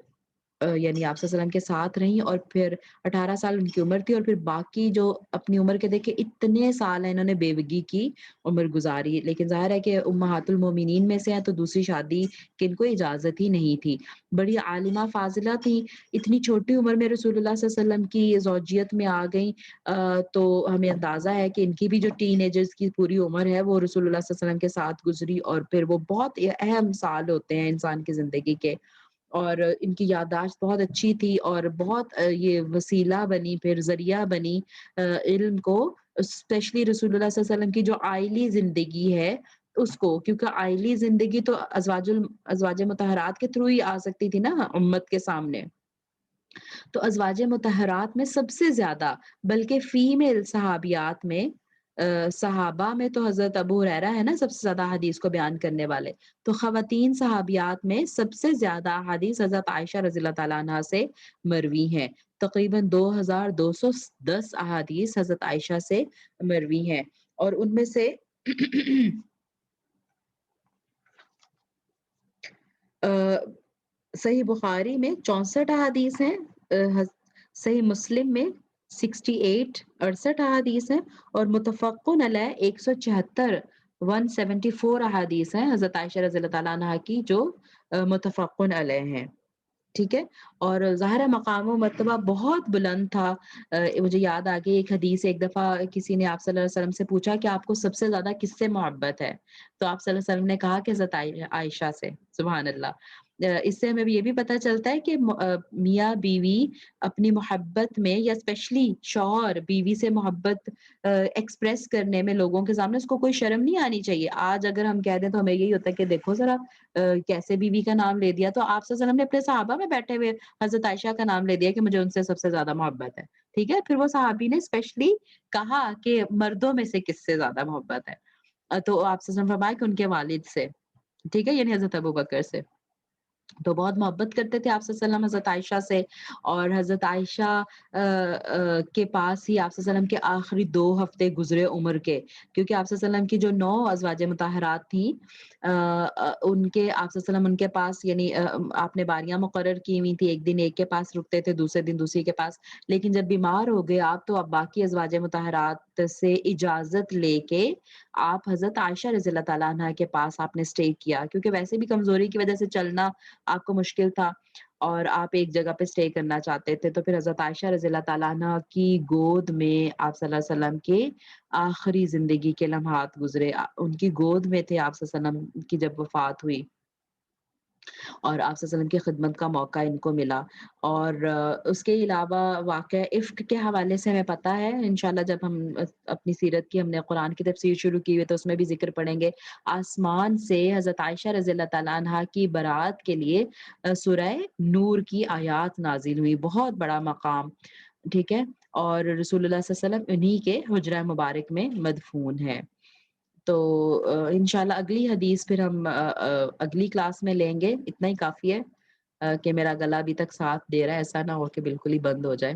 یعنی آپ صلی اللہ علیہ وسلم کے ساتھ رہیں اور پھر 18 سال ان کی عمر تھی اور پھر باقی جو اپنی عمر کے دیکھے اتنے سال ہیں انہوں نے بیوگی کی عمر گزاری لیکن ظاہر ہے کہ امہات المومنین میں سے ہیں تو دوسری شادی کی ان کو اجازت ہی نہیں تھی بڑی عالمہ فاضلہ تھی اتنی چھوٹی عمر میں رسول اللہ صلی اللہ علیہ وسلم کی زوجیت میں آ گئیں تو ہمیں اندازہ ہے کہ ان کی بھی جو ٹین ایجرز کی پوری عمر ہے وہ رسول اللہ صلی اللہ علیہ وسلم کے ساتھ گزری اور پھر وہ بہت اہم سال ہوتے ہیں انسان کی زندگی کے اور ان کی یادداشت بہت اچھی تھی اور بہت یہ وسیلہ بنی پھر ذریعہ بنی علم کو اسپیشلی رسول اللہ صلی اللہ علیہ وسلم کی جو آئلی زندگی ہے اس کو کیونکہ آئلی زندگی تو ازواج مطہرات کے تھرو ہی آ سکتی تھی نا امت کے سامنے تو ازواج مطہرات میں سب سے زیادہ بلکہ فیمیل صحابیات میں صحابہ میں تو حضرت ابو ہریرہ ہے نا سب سے زیادہ حدیث کو بیان کرنے والے، تو خواتین صحابیات میں سب سے زیادہ احادیث حضرت عائشہ رضی اللہ تعالیٰ عنہا سے مروی ہیں۔ تقریباً 2210 احادیث حضرت عائشہ سے مروی ہیں، اور ان میں سے آ، صحیح بخاری میں 64 احادیث ہیں، صحیح مسلم میں 68 احادیث ہیں، اور متفقن علیہ 174 174 احادیث ہیں حضرت عائشہ رضی اللہ تعالیٰ عنہا کی جو متفقن علیہ ہیں، ٹھیک ہے؟ اور ظاہر ہے مقام و مرتبہ بہت بلند تھا۔ مجھے یاد آ گئی ایک حدیث، ایک دفعہ کسی نے آپ صلی اللہ علیہ وسلم سے پوچھا کہ آپ کو سب سے زیادہ کس سے محبت ہے؟ تو آپ صلی اللہ علیہ وسلم نے کہا کہ حضرت عائشہ سے، سبحان اللہ۔ اس سے ہمیں یہ بھی پتہ چلتا ہے کہ میاں بیوی اپنی محبت میں، یا اسپیشلی شوہر بیوی سے محبت ایکسپریس کرنے میں لوگوں کے سامنے، اس کو کوئی شرم نہیں آنی چاہیے۔ آج اگر ہم کہہ دیں تو ہمیں یہی ہوتا ہے کہ دیکھو ذرا کیسے بیوی کا نام لے دیا، تو آپ صلی اللہ علیہ وسلم نے اپنے صحابہ میں بیٹھے ہوئے حضرت عائشہ کا نام لے دیا کہ مجھے ان سے سب سے زیادہ محبت ہے، ٹھیک ہے؟ پھر وہ صحابی نے اسپیشلی کہا کہ مردوں میں سے کس سے زیادہ محبت ہے، تو آپ صلی اللہ علیہ وسلم نے فرمایا کہ ان کے والد سے، ٹھیک ہے، یعنی حضرت ابوبکر سے۔ تو بہت محبت کرتے تھے آپ صلی اللہ علیہ وسلم حضرت عائشہ سے، اور حضرت عائشہ کے پاس ہی آپ صلی اللہ علیہ وسلم کے آخری 2 ہفتے گزرے عمر کے، کیونکہ آپ صلی اللہ علیہ وسلم کی جو 9 ازواج مطہرات تھیں، ان کے آپ صلی اللہ علیہ وسلم ان کے پاس، یعنی آپ نے باریاں مقرر کی ہوئی تھی، ایک دن ایک کے پاس رکتے تھے، دوسرے دن دوسری کے پاس، لیکن جب بیمار ہو گئے آپ تو اب باقی ازواج مطہرات سے اجازت لے کے آپ حضرت عائشہ رضی اللہ تعالیٰ عنہا کے پاس آپ نے اسٹے کیا، کیونکہ ویسے بھی کمزوری کی وجہ سے چلنا آپ کو مشکل تھا، اور آپ ایک جگہ پہ اسٹے کرنا چاہتے تھے، تو پھر حضرت عائشہ رضی اللہ تعالیٰ عنہا کی گود میں آپ صلی اللہ علیہ وسلم کے آخری زندگی کے لمحات گزرے، ان کی گود میں تھے آپ صلی اللہ علیہ وسلم کی جب وفات ہوئی، اور آپ صلی اللہ علیہ وسلم کی خدمت کا موقع ان کو ملا۔ اور اس کے علاوہ واقعہ افک کے حوالے سے ہمیں پتہ ہے، انشاءاللہ جب ہم اپنی سیرت کی، ہم نے قرآن کی تفسیر شروع کی ہوئی تو اس میں بھی ذکر پڑھیں گے، آسمان سے حضرت عائشہ رضی اللہ تعالیٰ عنہا کی برات کے لیے سورہ نور کی آیات نازل ہوئی، بہت بڑا مقام، ٹھیک ہے؟ اور رسول اللہ صلی اللہ علیہ وسلم انہی کے حجرہ مبارک میں مدفون ہے۔ تو انشاءاللہ اگلی حدیث پھر ہم اگلی کلاس میں لیں گے، اتنا ہی کافی ہے کہ میرا گلا ابھی تک ساتھ دے رہا ہے، ایسا نہ ہو کہ بالکل ہی بند ہو جائے۔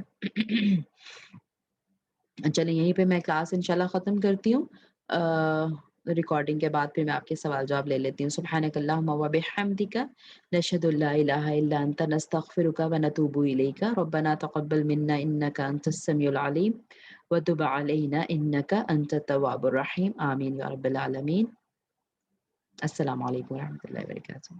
چلیں یہیں پہ میں کلاس انشاءاللہ ختم کرتی ہوں، ریکارڈنگ کے بعد پھر میں آپ کے سوال جواب لے لیتی ہوں۔ سبحانک اللہم و بحمدک، نشہد ان لا الہ الا انت، نستغفرک و نتوب الیک، ربنا تقبل منا انک انت السمیع العلیم وتب علینا انک انت التواب الرحیم، آمین یا رب العالمین۔ السلام علیکم و رحمۃ اللہ وبرکاتہ۔